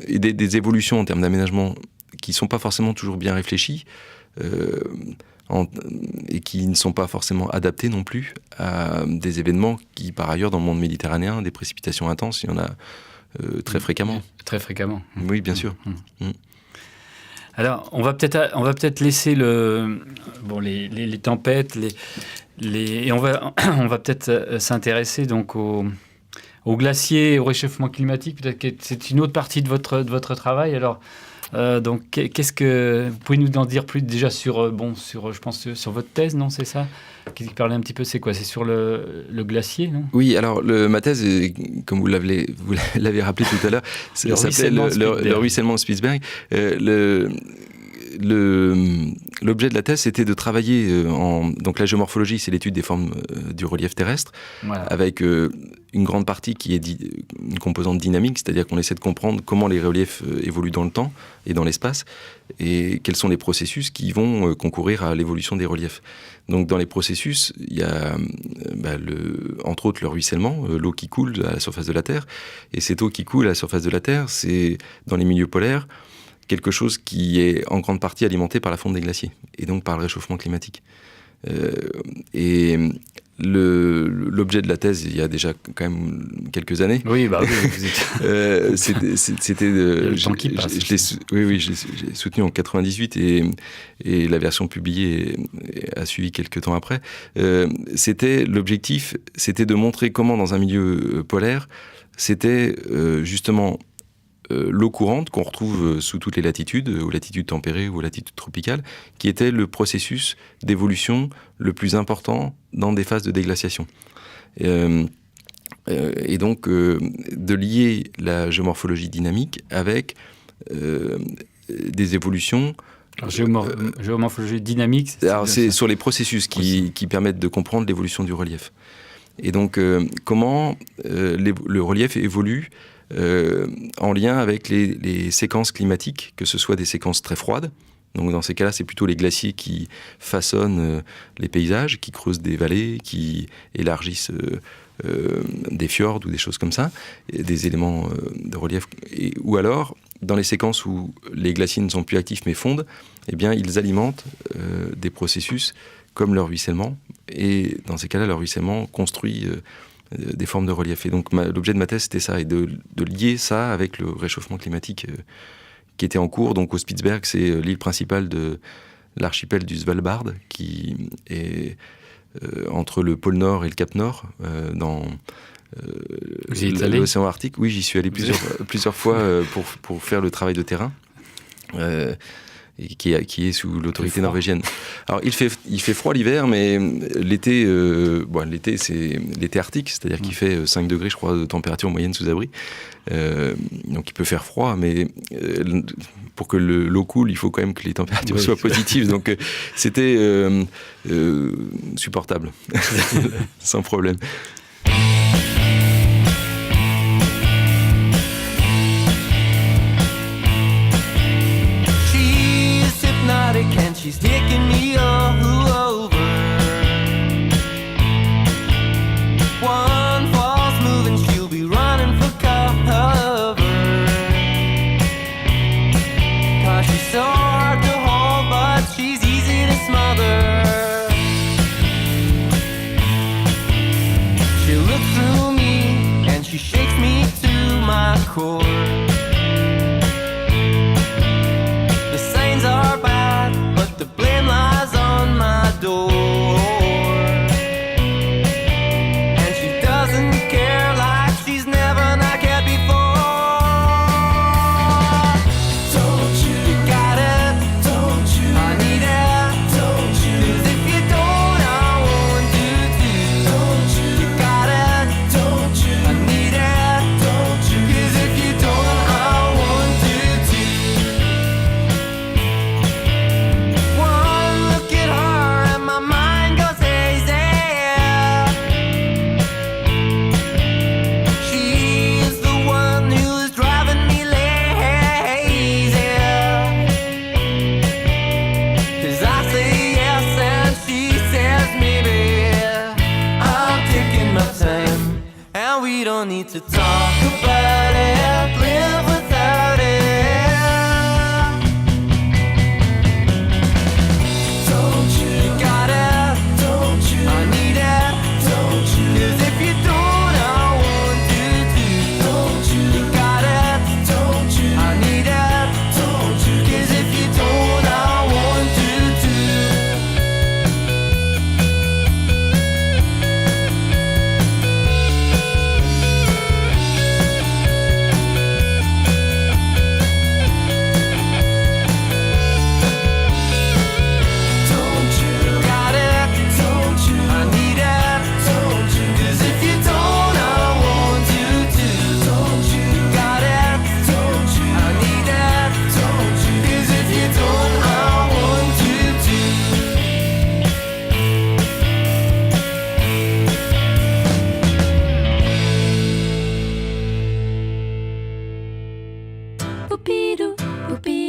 [SPEAKER 3] et des évolutions en termes d'aménagement qui ne sont pas forcément toujours bien réfléchies et qui ne sont pas forcément adaptées non plus à des événements qui, par ailleurs, dans le monde méditerranéen, des précipitations intenses, il y en a très fréquemment.
[SPEAKER 2] Très fréquemment.
[SPEAKER 3] Oui, bien sûr.
[SPEAKER 2] Alors, on va peut-être laisser les tempêtes, et on va peut-être s'intéresser donc aux glaciers, au réchauffement climatique. Peut-être que c'est une autre partie de votre travail. Alors, donc, qu'est-ce que vous pouvez nous en dire plus déjà sur votre thèse, non, c'est ça? Qui parlait un petit peu, c'est quoi? C'est sur le glacier, non?
[SPEAKER 3] Oui, alors ma thèse, comme vous l'avez rappelé tout à l'heure, ça s'appelle le ruissellement de Spitsberg. L'objet de la thèse, c'était de travailler donc la géomorphologie, c'est l'étude des formes du relief terrestre, voilà, avec une grande partie qui est une composante dynamique, c'est-à-dire qu'on essaie de comprendre comment les reliefs évoluent dans le temps et dans l'espace, et quels sont les processus qui vont concourir à l'évolution des reliefs. Donc dans les processus, il y a entre autres le ruissellement, l'eau qui coule à la surface de la Terre, et cette eau qui coule à la surface de la Terre, c'est dans les milieux polaires, quelque chose qui est en grande partie alimenté par la fonte des glaciers, et donc par le réchauffement climatique. Et l'objet de la thèse, il y a déjà quand même quelques années.
[SPEAKER 2] Oui, bah oui.
[SPEAKER 3] C'était
[SPEAKER 2] le temps qui passe.
[SPEAKER 3] Je l'ai soutenu en 98 et la version publiée a suivi quelques temps après. L'objectif, c'était de montrer comment dans un milieu polaire, c'était justement l'eau courante qu'on retrouve sous toutes les latitudes, aux latitudes tempérées ou aux latitudes tropicales, qui était le processus d'évolution le plus important dans des phases de déglaciation. Et donc, de lier la géomorphologie dynamique avec des évolutions...
[SPEAKER 2] géomorphologie dynamique,
[SPEAKER 3] c'est sur les processus qui permettent de comprendre l'évolution du relief. Et donc, comment le relief évolue en lien avec les séquences climatiques, que ce soit des séquences très froides. Donc dans ces cas-là, c'est plutôt les glaciers qui façonnent les paysages, qui creusent des vallées, qui élargissent des fjords ou des choses comme ça, et des éléments de relief. Ou alors, dans les séquences où les glaciers ne sont plus actifs mais fondent, eh bien, ils alimentent des processus comme le ruissellement. Et dans ces cas-là, le ruissellement construit des formes de relief. Et donc l'objet de ma thèse, c'était ça, et de lier ça avec le réchauffement climatique qui était en cours. Donc au Spitsberg, c'est l'île principale de l'archipel du Svalbard, qui est entre le pôle Nord et le Cap Nord, dans l'océan Arctique. Oui, j'y suis allé plusieurs fois pour faire le travail de terrain. Et qui est sous l'autorité norvégienne. Alors il fait froid l'hiver, mais l'été, c'est l'été arctique, c'est-à-dire qu'il fait 5 degrés, je crois, de température moyenne sous abri. Donc il peut faire froid, mais pour que l'eau coule, il faut quand même que les températures soient positives. Donc c'était supportable, sans problème.
[SPEAKER 4] And she's taking me over. One false move and she'll be running for cover. 'Cause she's so hard to hold, but she's easy to smother. She looks through me and she shakes me to my core. The signs are bad, but the blame lies on my door. And she doesn't care like she's never not cared before. Don't you got it? Don't you? I need it. Don't you? 'Cause if you don't, I won't do too. Don't you? You got it? Don't you? I need it. Don't you? 'Cause if you don't,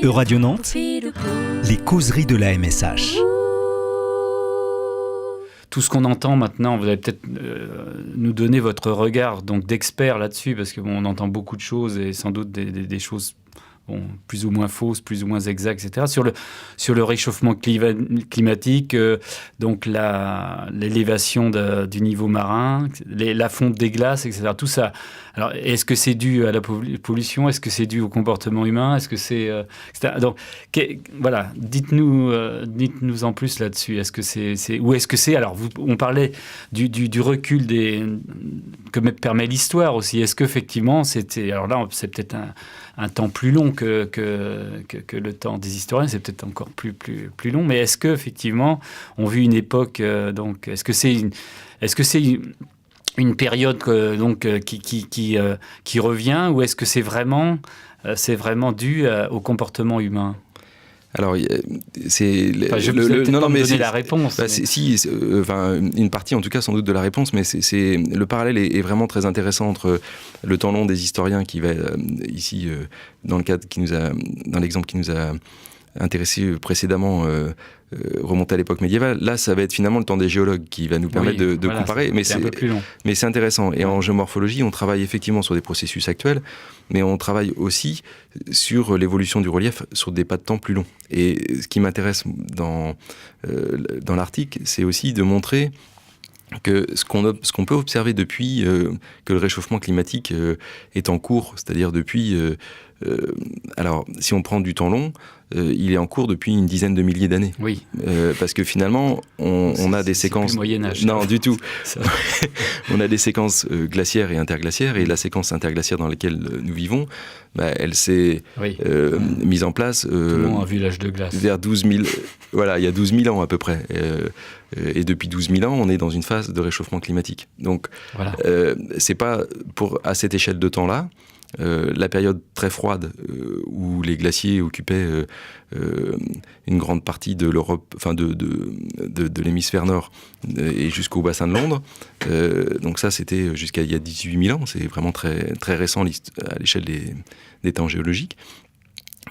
[SPEAKER 1] Euradio Nantes, les causeries de la MSH.
[SPEAKER 2] Tout ce qu'on entend maintenant, vous allez peut-être nous donner votre regard donc d'expert là-dessus, parce que on entend beaucoup de choses et sans doute des choses plus ou moins fausses, plus ou moins exactes, etc. Sur le réchauffement climatique, donc l'élévation du niveau marin, la fonte des glaces, etc. Tout ça. Alors, est-ce que c'est dû à la pollution? Est-ce que c'est dû au comportement humain? Est-ce que c'est etc. Donc, voilà, dites-nous en plus là-dessus. Est-ce que ou est-ce que c'est alors on parlait du recul que permet l'histoire aussi. Est-ce qu'effectivement c'était alors là c'est peut-être un temps plus long que le temps des historiens, c'est peut-être encore plus long, mais est-ce qu'effectivement on vit une époque donc est-ce que c'est une période qui revient, ou est-ce que c'est vraiment dû au comportement humain?
[SPEAKER 3] Alors,
[SPEAKER 2] donner la réponse.
[SPEAKER 3] Une partie en tout cas sans doute de la réponse, mais le parallèle est vraiment très intéressant entre le temps long des historiens qui va ici dans l'exemple qui nous a intéressé précédemment, remonter à l'époque médiévale. Là, ça va être finalement le temps des géologues qui va nous permettre de comparer. Mais
[SPEAKER 2] c'est un peu plus long.
[SPEAKER 3] Mais c'est intéressant. Et en géomorphologie, on travaille effectivement sur des processus actuels, mais on travaille aussi sur l'évolution du relief sur des pas de temps plus longs. Et ce qui m'intéresse dans l'article, c'est aussi de montrer que ce qu'on peut observer depuis que le réchauffement climatique est en cours, c'est-à-dire depuis... alors, si on prend du temps long, il est en cours depuis une dizaine de milliers d'années.
[SPEAKER 2] Oui.
[SPEAKER 3] Parce que finalement, on a des séquences...
[SPEAKER 2] C'est plus Moyen-Âge.
[SPEAKER 3] Non, du tout. On a des séquences glaciaires et interglaciaires, et la séquence interglaciaire dans laquelle nous vivons, elle s'est mise en place...
[SPEAKER 2] Tout le monde a vu l'âge de glace.
[SPEAKER 3] Vers 12 000... Voilà, il y a 12 000 ans à peu près. Et depuis 12 000 ans, on est dans une phase de réchauffement climatique. Donc, voilà. C'est pas à cette échelle de temps-là, la période très froide où les glaciers occupaient une grande partie de l'Europe, enfin de l'hémisphère nord et jusqu'au bassin de Londres. Donc ça, c'était jusqu'à il y a 18 000 ans. C'est vraiment très, très récent à l'échelle des temps géologiques.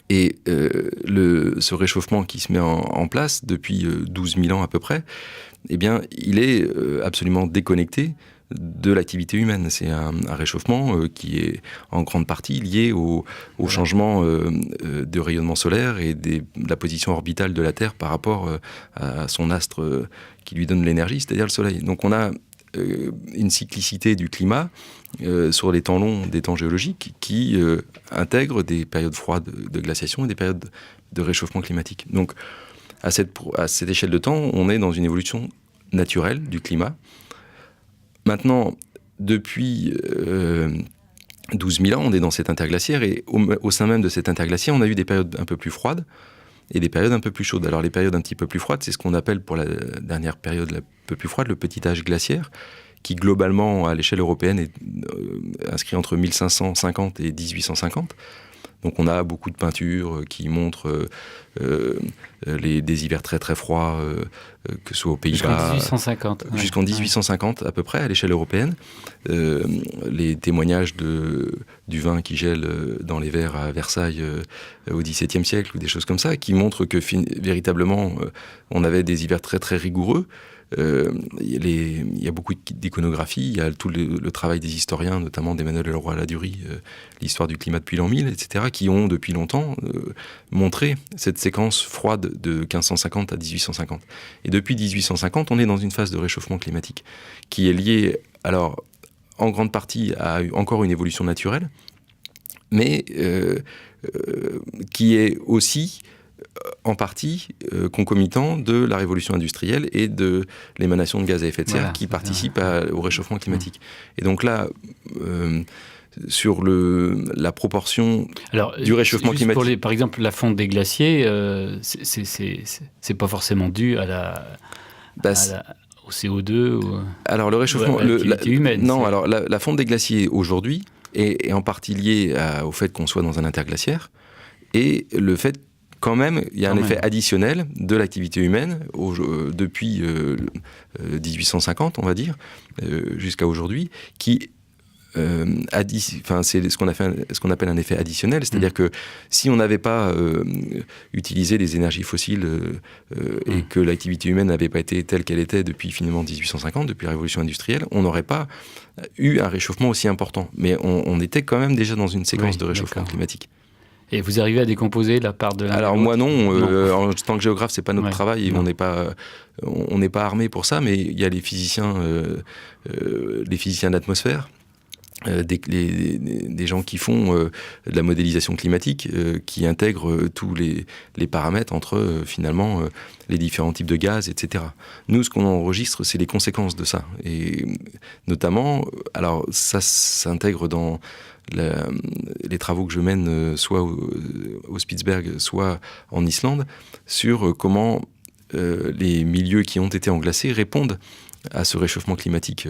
[SPEAKER 3] Et ce réchauffement qui se met en place depuis 12 000 ans à peu près, eh bien, il est absolument déconnecté de l'activité humaine. C'est un réchauffement qui est en grande partie lié au changement de rayonnement solaire et de la position orbitale de la Terre par rapport à son astre qui lui donne l'énergie, c'est-à-dire le Soleil. Donc on a une cyclicité du climat sur les temps longs des temps géologiques qui intègre des périodes froides de glaciation et des périodes de réchauffement climatique. Donc à cette échelle de temps, on est dans une évolution naturelle du climat. Maintenant, depuis 12 000 ans, on est dans cette interglaciaire, et au sein même de cette interglaciaire, on a eu des périodes un peu plus froides et des périodes un peu plus chaudes. Alors les périodes un petit peu plus froides, c'est ce qu'on appelle pour la dernière période un peu plus froide, le petit âge glaciaire, qui globalement, à l'échelle européenne, est inscrit entre 1550 et 1850. Donc on a beaucoup de peintures qui montrent des hivers très très froids, que ce soit aux Pays-Bas.
[SPEAKER 2] Jusqu'en 1850.
[SPEAKER 3] Jusqu'en 1850 à peu près, à l'échelle européenne. Les témoignages du vin qui gèle dans les verres à Versailles au XVIIe siècle, ou des choses comme ça, qui montrent que véritablement on avait des hivers très très rigoureux. Il y a beaucoup d'iconographie, il y a tout le travail des historiens, notamment d'Emmanuel Leroy-Ladurie, l'histoire du climat depuis l'an 1000, etc., qui ont depuis longtemps montré cette séquence froide de 1550 à 1850. Et depuis 1850, on est dans une phase de réchauffement climatique qui est liée, alors, en grande partie à encore une évolution naturelle, mais qui est aussi en partie concomitant de la révolution industrielle et de l'émanation de gaz à effet de serre qui participent au réchauffement climatique. Et donc là, sur la proportion du réchauffement climatique...
[SPEAKER 2] Par exemple, la fonte des glaciers, c'est pas forcément dû au CO2
[SPEAKER 3] alors le réchauffement...
[SPEAKER 2] à l'activité humaine.
[SPEAKER 3] Non, alors la fonte des glaciers aujourd'hui est en partie liée au fait qu'on soit dans un interglaciaire, et le fait quand même, il y a un effet additionnel de l'activité humaine depuis 1850, on va dire, jusqu'à aujourd'hui, qui c'est ce qu'on appelle un effet additionnel, c'est-à-dire que si on n'avait pas utilisé les énergies fossiles et que l'activité humaine n'avait pas été telle qu'elle était depuis finalement 1850, depuis la révolution industrielle, on n'aurait pas eu un réchauffement aussi important. Mais on était quand même déjà dans une séquence de réchauffement climatique.
[SPEAKER 2] Et vous arrivez à décomposer la part de l'un?
[SPEAKER 3] Alors moi non. En tant que géographe, c'est pas notre travail. Et on n'est pas armé pour ça, mais il y a les physiciens d'atmosphère. Des gens qui font de la modélisation climatique, qui intègrent tous les paramètres entre finalement les différents types de gaz, etc. Nous, ce qu'on enregistre, c'est les conséquences de ça. Et notamment, alors ça s'intègre dans les travaux que je mène soit au Spitzberg, soit en Islande, sur comment les milieux qui ont été englacés répondent à ce réchauffement climatique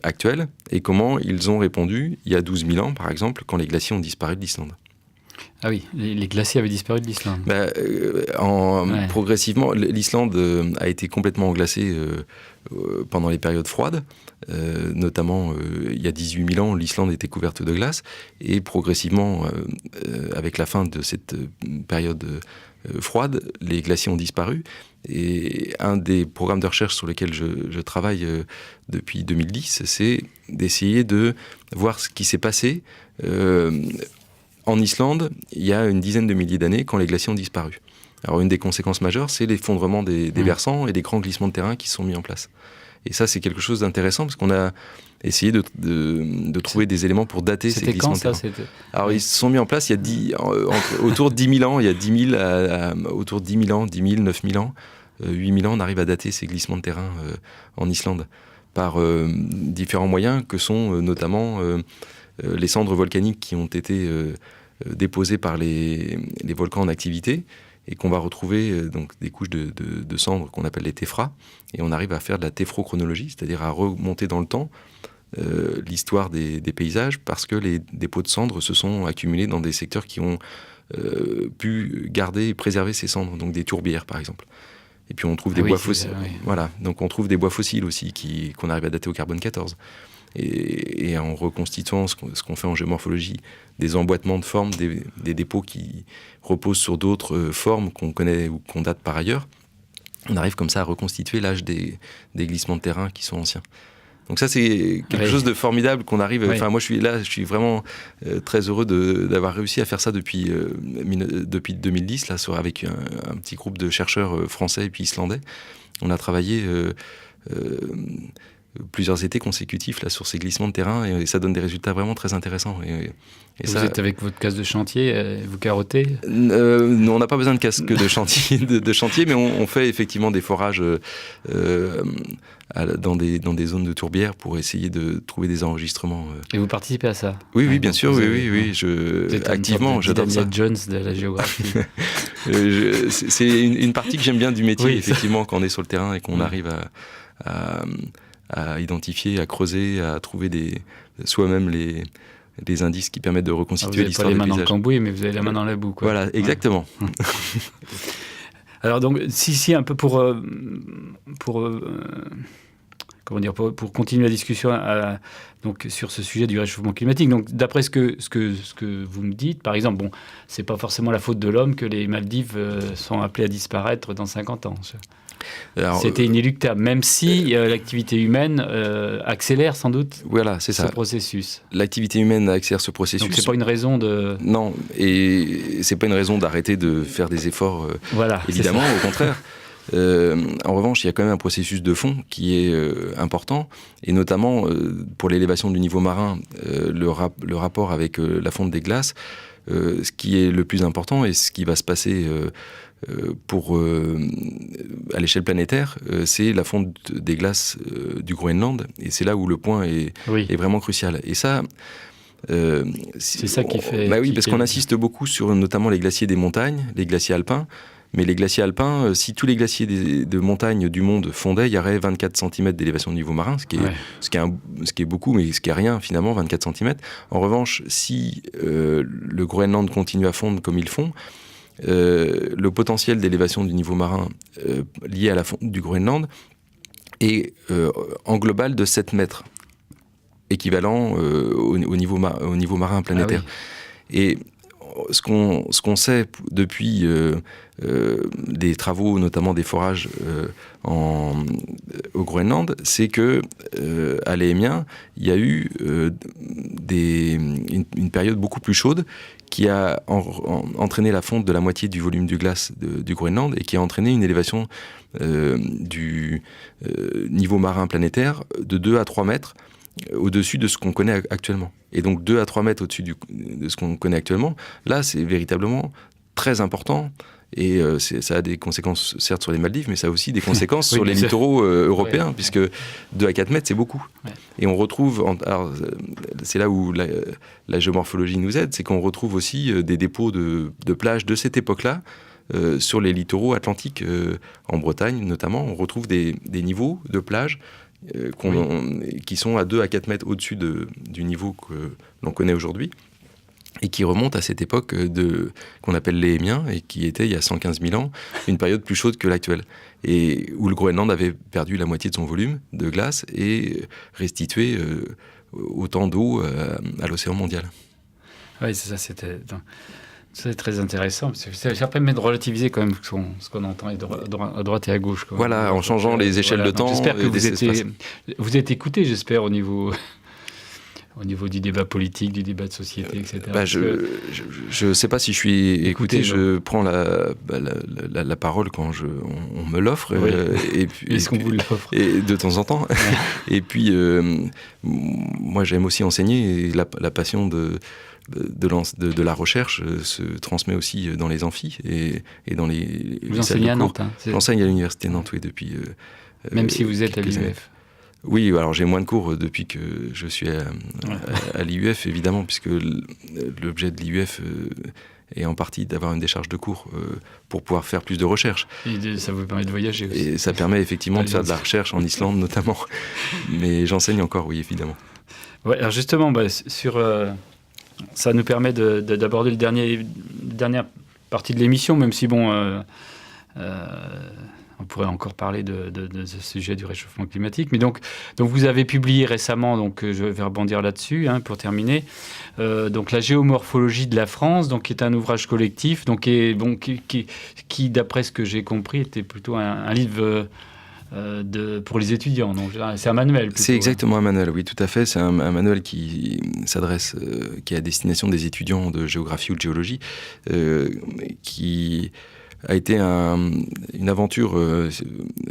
[SPEAKER 3] actuel, et comment ils ont répondu il y a 12 000 ans, par exemple, quand les glaciers ont disparu de l'Islande.
[SPEAKER 2] Ah oui, les glaciers avaient disparu de l'Islande.
[SPEAKER 3] Progressivement, l'Islande a été complètement englacée pendant les périodes froides. Notamment, il y a 18 000 ans, l'Islande était couverte de glace. Et progressivement, avec la fin de cette période froide, les glaciers ont disparu. Et un des programmes de recherche sur lesquels je travaille depuis 2010, c'est d'essayer de voir ce qui s'est passé en Islande, il y a une dizaine de milliers d'années, quand les glaciers ont disparu. Alors, une des conséquences majeures, c'est l'effondrement des versants et des grands glissements de terrain qui se sont mis en place. Et ça, c'est quelque chose d'intéressant, parce qu'on a essayé de trouver des éléments pour dater ces glissements de terrain. Alors, ils se sont mis en place il y a autour de 10 000 ans, il y a 10 000, autour de 10 000 ans, 10 000, 9 000 ans, 8 000 ans, on arrive à dater ces glissements de terrain en Islande, par différents moyens que sont notamment les cendres volcaniques qui ont été déposées par les volcans en activité, et qu'on va retrouver donc des couches de cendres qu'on appelle les téphras, et on arrive à faire de la téphrochronologie, c'est-à-dire à remonter dans le temps l'histoire des paysages, parce que les dépôts de cendres se sont accumulés dans des secteurs qui ont pu garder et préserver ces cendres, donc des tourbières par exemple. Et puis on trouve des bois fossiles. Voilà, donc on trouve des bois fossiles aussi qu'on arrive à dater au carbone 14. Et en reconstituant ce qu'on fait en géomorphologie, des emboîtements de formes, des dépôts qui reposent sur d'autres formes qu'on connaît ou qu'on date par ailleurs, on arrive comme ça à reconstituer l'âge des glissements de terrain qui sont anciens. Donc ça, c'est quelque chose de formidable qu'on arrive... Enfin, moi, je suis vraiment très heureux d'avoir réussi à faire ça depuis 2010, là, avec un petit groupe de chercheurs français et puis islandais. On a travaillé plusieurs étés consécutifs là, sur ces glissements de terrain, et ça donne des résultats vraiment très intéressants. Et
[SPEAKER 2] vous êtes avec votre casque de chantier, vous carottez?
[SPEAKER 3] On n'a pas besoin de casque de chantier, mais on fait effectivement des forages dans des zones de tourbières pour essayer de trouver des enregistrements.
[SPEAKER 2] Et vous participez à ça?
[SPEAKER 3] Oui, bien sûr, oui. Activement, j'adore ça.
[SPEAKER 2] Daniel Jones de la géographie.
[SPEAKER 3] C'est une partie que j'aime bien du métier, effectivement, quand on est sur le terrain et qu'on arrive à identifier, à creuser, à trouver soi-même les indices qui permettent de reconstituer l'histoire des paysages.
[SPEAKER 2] Vous n'avez pas les mains dans le cambouis, mais vous avez la main dans la boue, quoi.
[SPEAKER 3] Voilà, exactement.
[SPEAKER 2] Alors donc, si un peu pour continuer la discussion donc sur ce sujet du réchauffement climatique. Donc d'après ce que vous me dites, par exemple, c'est pas forcément la faute de l'homme que les Maldives sont appelées à disparaître dans 50 ans. C'était inéluctable, même si l'activité humaine accélère sans doute ce processus.
[SPEAKER 3] L'activité humaine accélère ce processus.
[SPEAKER 2] Donc c'est pas une raison de...
[SPEAKER 3] Non, et c'est pas une raison d'arrêter de faire des efforts, évidemment, au contraire. En revanche, il y a quand même un processus de fond qui est important, et notamment pour l'élévation du niveau marin, le rapport avec la fonte des glaces, ce qui est le plus important et ce qui va se passer à l'échelle planétaire, c'est la fonte des glaces du Groenland, et c'est là où le point est vraiment crucial. Et ça...
[SPEAKER 2] c'est ça qui fait...
[SPEAKER 3] parce qu'on insiste beaucoup sur notamment les glaciers des montagnes, les glaciers alpins. Mais les glaciers alpins, si tous les glaciers de montagne du monde fondaient, il y aurait 24 cm d'élévation du niveau marin, ce qui est beaucoup, mais ce qui est rien finalement, 24 cm. En revanche, si le Groenland continue à fondre comme ils font, le potentiel d'élévation du niveau marin lié à la fonte du Groenland est en global de 7 mètres. équivalent au niveau marin planétaire. Et ce qu'on sait depuis des travaux, notamment des forages au Groenland, c'est que à l'Éhémien, il y a eu une période beaucoup plus chaude qui a entraîné la fonte de la moitié du volume du glace du Groenland et qui a entraîné une élévation du niveau marin planétaire de 2 à 3 mètres au-dessus de ce qu'on connaît actuellement. Et donc 2 à 3 mètres au-dessus de ce qu'on connaît actuellement, là c'est véritablement très important. Et ça a des conséquences certes sur les Maldives, mais ça a aussi des conséquences sur les littoraux européens, puisque 2 à 4 mètres c'est beaucoup. Ouais. Et on retrouve, alors c'est là où la géomorphologie nous aide, c'est qu'on retrouve aussi des dépôts de plages de cette époque-là, sur les littoraux atlantiques, en Bretagne notamment, on retrouve des niveaux de plages qui sont à 2 à 4 mètres au-dessus du niveau que l'on connaît aujourd'hui, et qui remonte à cette époque qu'on appelle l'Éhémien, et qui était, il y a 115 000 ans, une période plus chaude que l'actuelle, et où le Groenland avait perdu la moitié de son volume de glace et restitué autant d'eau à l'océan mondial.
[SPEAKER 2] Oui, c'est ça, c'est très intéressant, parce que ça permet de relativiser quand même ce qu'on entend à droite et à gauche. Quoi.
[SPEAKER 3] Voilà, en changeant les échelles de temps.
[SPEAKER 2] J'espère que vous êtes écoutés, j'espère, au niveau du débat politique, du débat de société, etc.
[SPEAKER 3] Je ne sais pas si je suis écouté, je prends la parole quand on me l'offre.
[SPEAKER 2] Oui.
[SPEAKER 3] Et puis,
[SPEAKER 2] est-ce qu'on vous l'offre ?
[SPEAKER 3] Et de temps en temps. Ouais. Et puis, moi j'aime aussi enseigner, et la passion de la recherche se transmet aussi dans les amphis et dans les...
[SPEAKER 2] Vous enseignez à Nantes, hein,
[SPEAKER 3] J'enseigne à l'université de Nantes, oui, depuis...
[SPEAKER 2] Même si vous êtes à l'IUF.
[SPEAKER 3] Oui, alors j'ai moins de cours depuis que je suis à l'IUF, évidemment, puisque l'objet de l'IUF est en partie d'avoir une décharge de cours pour pouvoir faire plus de recherche.
[SPEAKER 2] Et ça vous permet de voyager aussi.
[SPEAKER 3] Et ça permet effectivement de faire de la recherche en Islande notamment. Mais j'enseigne encore, oui, évidemment.
[SPEAKER 2] Ouais, alors justement, ça nous permet d'aborder la dernière partie de l'émission, même si on pourrait encore parler de ce sujet du réchauffement climatique. Mais donc vous avez publié récemment, donc je vais rebondir là-dessus pour terminer, donc la géomorphologie de la France, donc qui est un ouvrage collectif, donc qui d'après ce que j'ai compris était plutôt un livre pour les étudiants. Donc c'est un manuel. Plutôt,
[SPEAKER 3] c'est exactement un manuel, oui, tout à fait. C'est un manuel qui s'adresse, qui est à destination des étudiants de géographie ou de géologie, qui a été une aventure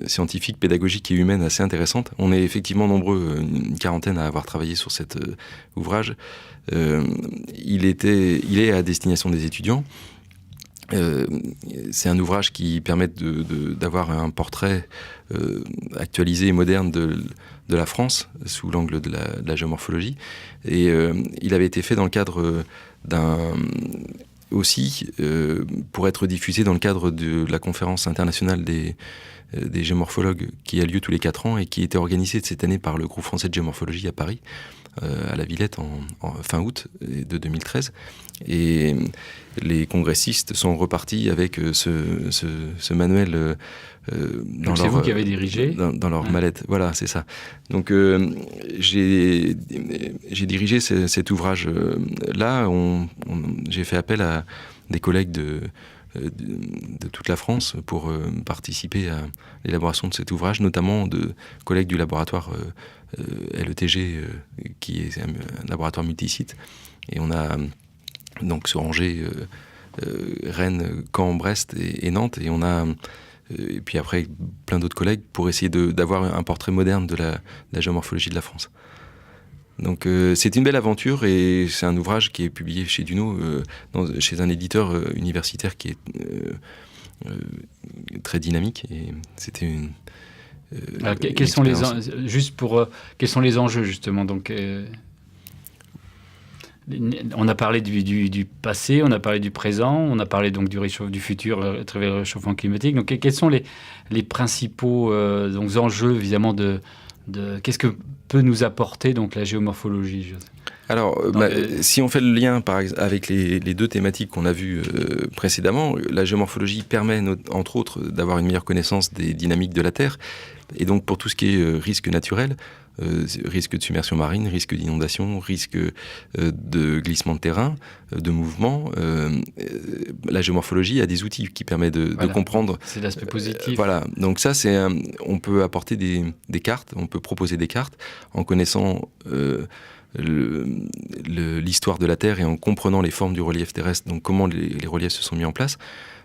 [SPEAKER 3] scientifique, pédagogique et humaine assez intéressante. On est effectivement nombreux, une quarantaine à avoir travaillé sur cet ouvrage. Il est à destination des étudiants. C'est un ouvrage qui permet d'avoir un portrait actualisé et moderne de la France sous l'angle de la géomorphologie. Et il avait été fait dans le cadre aussi pour être diffusé dans le cadre de la conférence internationale des géomorphologues qui a lieu tous les 4 ans et qui était organisée cette année par le groupe français de géomorphologie à Paris, à la Villette en fin août de 2013. Et les congressistes sont repartis avec ce manuel
[SPEAKER 2] donc c'est vous qui avez dirigé
[SPEAKER 3] dans leur mallette. Voilà, c'est ça. Donc j'ai dirigé cet ouvrage-là. J'ai fait appel à des collègues de toute la France pour participer à l'élaboration de cet ouvrage, notamment de collègues du laboratoire LETG, qui est un laboratoire multisite. Et on a donc sur Angers, Rennes, Caen, Brest et Nantes, et on a et puis après plein d'autres collègues pour essayer d'avoir un portrait moderne de la géomorphologie de la France. Donc c'est une belle aventure et c'est un ouvrage qui est publié chez Duno, chez un éditeur universitaire qui est très dynamique, et c'était une
[SPEAKER 2] alors, quels sont les enjeux justement, donc on a parlé du passé, on a parlé du présent, on a parlé donc du futur à travers le réchauffement climatique. Donc quels sont les principaux donc enjeux évidemment de qu'est-ce que peut nous apporter donc la géomorphologie?
[SPEAKER 3] Alors, si on fait le lien avec les deux thématiques qu'on a vues précédemment, la géomorphologie permet entre autres d'avoir une meilleure connaissance des dynamiques de la Terre. Et donc pour tout ce qui est risque naturel, risque de submersion marine, risque d'inondation, risque de glissement de terrain, de mouvement. La géomorphologie a des outils qui permettent de comprendre.
[SPEAKER 2] C'est l'aspect positif.
[SPEAKER 3] Voilà, donc ça, on peut apporter des cartes, on peut proposer des cartes en connaissant l'histoire de la Terre et en comprenant les formes du relief terrestre, donc comment les reliefs se sont mis en place.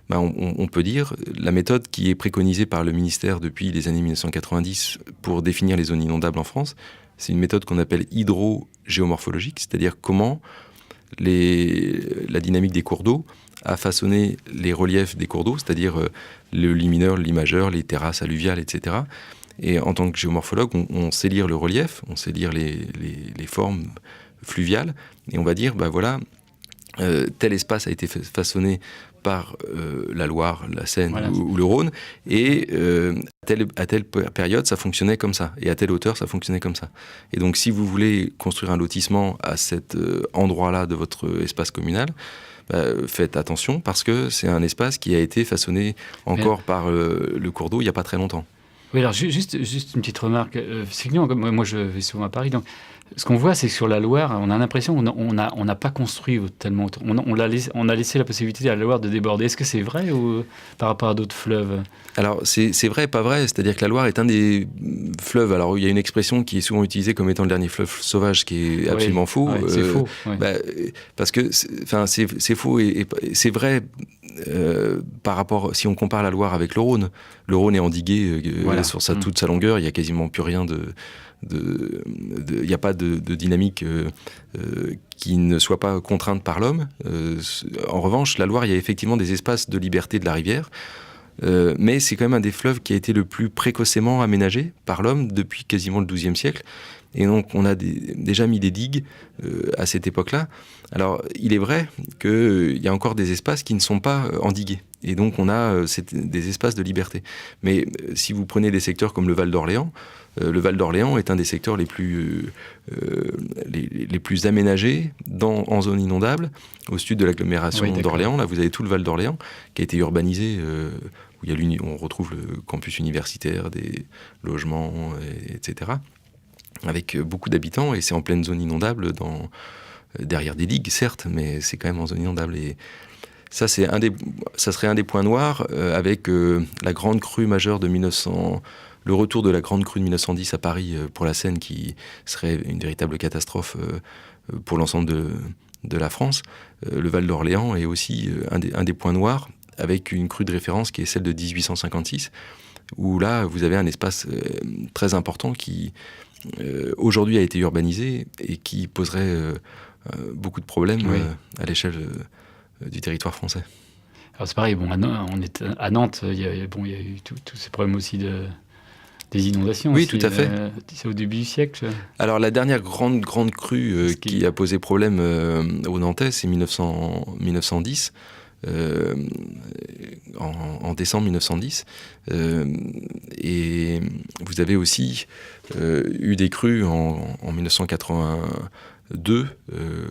[SPEAKER 3] On peut dire la méthode qui est préconisée par le ministère depuis les années 1990 pour définir les zones inondables en France, c'est une méthode qu'on appelle hydrogéomorphologique, c'est-à-dire comment la dynamique des cours d'eau a façonné les reliefs des cours d'eau, c'est-à-dire le lit mineur, le lit majeur, les terrasses alluviales, etc. Et en tant que géomorphologue, on sait lire le relief, on sait lire les formes fluviales, et on va dire, tel espace a été façonné par la Loire, la Seine ou le Rhône, et à telle période, ça fonctionnait comme ça, et à telle hauteur, ça fonctionnait comme ça. Et donc, si vous voulez construire un lotissement à cet endroit-là de votre espace communal, faites attention, parce que c'est un espace qui a été façonné encore par le cours d'eau il n'y a pas très longtemps.
[SPEAKER 2] Oui, alors juste une petite remarque. Effectivement, moi je vais souvent à Paris, donc ce qu'on voit, c'est que sur la Loire, on a l'impression qu'on n'a pas construit tellement. On a laissé la possibilité à la Loire de déborder. Est-ce que c'est vrai ou par rapport à d'autres fleuves ?
[SPEAKER 3] Alors, c'est vrai, pas vrai. C'est-à-dire que la Loire est un des fleuves. Alors, il y a une expression qui est souvent utilisée comme étant le dernier fleuve sauvage, qui est absolument faux.
[SPEAKER 2] C'est faux.
[SPEAKER 3] Parce que c'est faux et c'est vrai par rapport, si on compare la Loire avec le Rhône. Le Rhône est endigué sur toute sa longueur. Il n'y a quasiment plus rien il n'y a pas de dynamique qui ne soit pas contrainte par l'homme. En revanche, la Loire, il y a effectivement des espaces de liberté de la rivière, mais c'est quand même un des fleuves qui a été le plus précocement aménagé par l'homme depuis quasiment le XIIe siècle. Et donc, on a déjà mis des digues à cette époque-là. Alors, il est vrai qu'il y a encore des espaces qui ne sont pas endigués. Et donc, on a des espaces de liberté. Mais si vous prenez des secteurs comme le Val d'Orléans, le Val d'Orléans est un des secteurs les plus aménagés en zone inondable, au sud de l'agglomération d'Orléans. Là, vous avez tout le Val d'Orléans qui a été urbanisé, où on retrouve le campus universitaire, des logements, etc., avec beaucoup d'habitants, et c'est en pleine zone inondable, derrière des digues, certes, mais c'est quand même en zone inondable. Et ça serait un des points noirs, avec la grande crue majeure de 1900. Le retour de la grande crue de 1910 à Paris pour la Seine, qui serait une véritable catastrophe pour l'ensemble de la France. Le Val d'Orléans est aussi un des points noirs, avec une crue de référence qui est celle de 1856, où là, vous avez un espace très important qui, aujourd'hui, a été urbanisé et qui poserait beaucoup de problèmes à l'échelle du territoire français.
[SPEAKER 2] Alors c'est pareil, on est à Nantes, il y a eu tous ces problèmes aussi des inondations.
[SPEAKER 3] Oui,
[SPEAKER 2] aussi,
[SPEAKER 3] tout à fait.
[SPEAKER 2] C'est au début du siècle.
[SPEAKER 3] Alors la dernière grande crue qui a posé problème aux Nantais, c'est 1910, en décembre 1910. Et vous avez aussi eu des crues en 1982,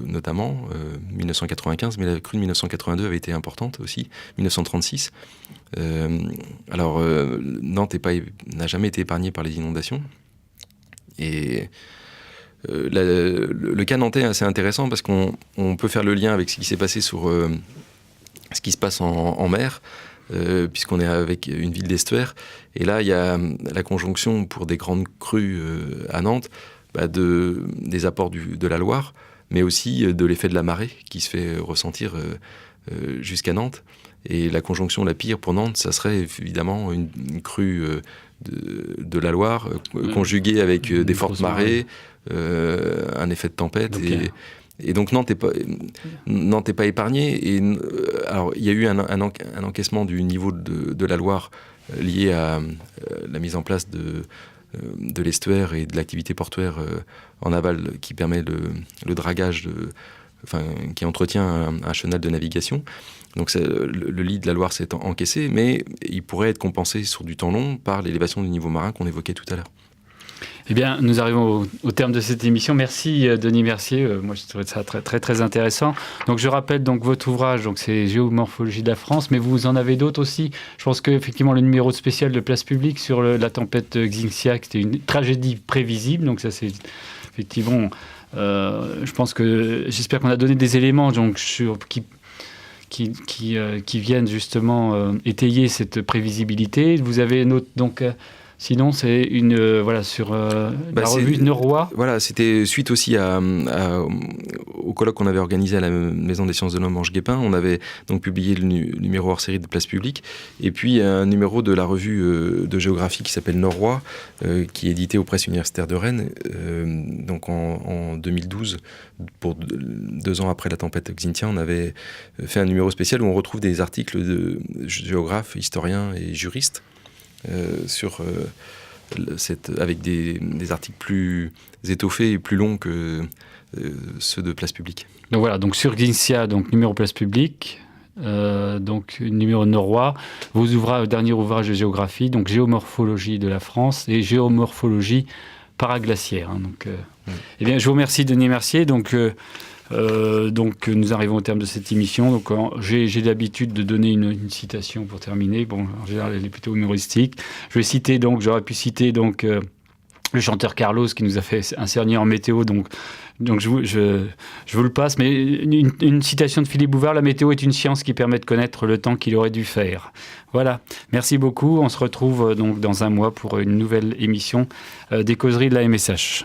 [SPEAKER 3] notamment, 1995, mais la crue de 1982 avait été importante aussi, 1936. Nantes n'a jamais été épargnée par les inondations. Et le cas nantais est assez intéressant parce qu'on peut faire le lien avec ce qui s'est passé sur ce qui se passe en mer, puisqu'on est avec une ville d'estuaire. Et là, il y a la conjonction pour des grandes crues à Nantes, des apports de la Loire, mais aussi de l'effet de la marée qui se fait ressentir jusqu'à Nantes. Et la conjonction la pire pour Nantes, ça serait évidemment une crue de la Loire, conjuguée avec des fortes marées, un effet de tempête. Et donc Nantes n'est pas épargnée. Alors il y a eu un encaissement du niveau de la Loire lié à la mise en place de l'estuaire et de l'activité portuaire en aval qui permet le dragage, qui entretient un chenal de navigation. Donc le lit de la Loire s'est encaissé, mais il pourrait être compensé sur du temps long par l'élévation du niveau marin qu'on évoquait tout à l'heure.
[SPEAKER 2] Eh bien, nous arrivons au terme de cette émission. Merci Denis Mercier. Moi, je trouvais ça très, très, très intéressant. Donc, je rappelle donc votre ouvrage. Donc, c'est Géomorphologie de la France, mais vous en avez d'autres aussi. Je pense qu'effectivement, le numéro spécial de Place Publique sur la tempête Xintia, c'était une tragédie prévisible. Donc, ça, c'est effectivement. Je pense que j'espère qu'on a donné des éléments donc qui viennent justement étayer cette prévisibilité. Vous avez une autre donc. Sinon, c'est sur la revue Norrois.
[SPEAKER 3] Voilà, c'était suite aussi au colloque qu'on avait organisé à la Maison des Sciences de l'Homme Ange-Guépin. On avait donc publié le numéro hors série de Place Publique, et puis un numéro de la revue de géographie qui s'appelle Norrois, qui est édité aux presses universitaires de Rennes, donc en 2012, pour 2 ans après la tempête Xintia. On avait fait un numéro spécial où on retrouve des articles de géographes, historiens et juristes, avec des articles plus étoffés et plus longs que ceux de Place Publique.
[SPEAKER 2] Donc voilà, donc sur Xintia, donc numéro Place Publique, donc numéro Norrois, dernier ouvrage de géographie, donc Géomorphologie de la France et Géomorphologie paraglaciaire. Eh bien, je vous remercie Denis Mercier. Donc nous arrivons au terme de cette émission. Donc j'ai l'habitude de donner une citation pour terminer. Bon, en général, elle est plutôt humoristique. J'aurais pu citer le chanteur Carlos qui nous a fait un cernier en météo. Donc je vous le passe. Mais une citation de Philippe Bouvard: la météo est une science qui permet de connaître le temps qu'il aurait dû faire. Voilà. Merci beaucoup. On se retrouve donc dans un mois pour une nouvelle émission des causeries de la MSH.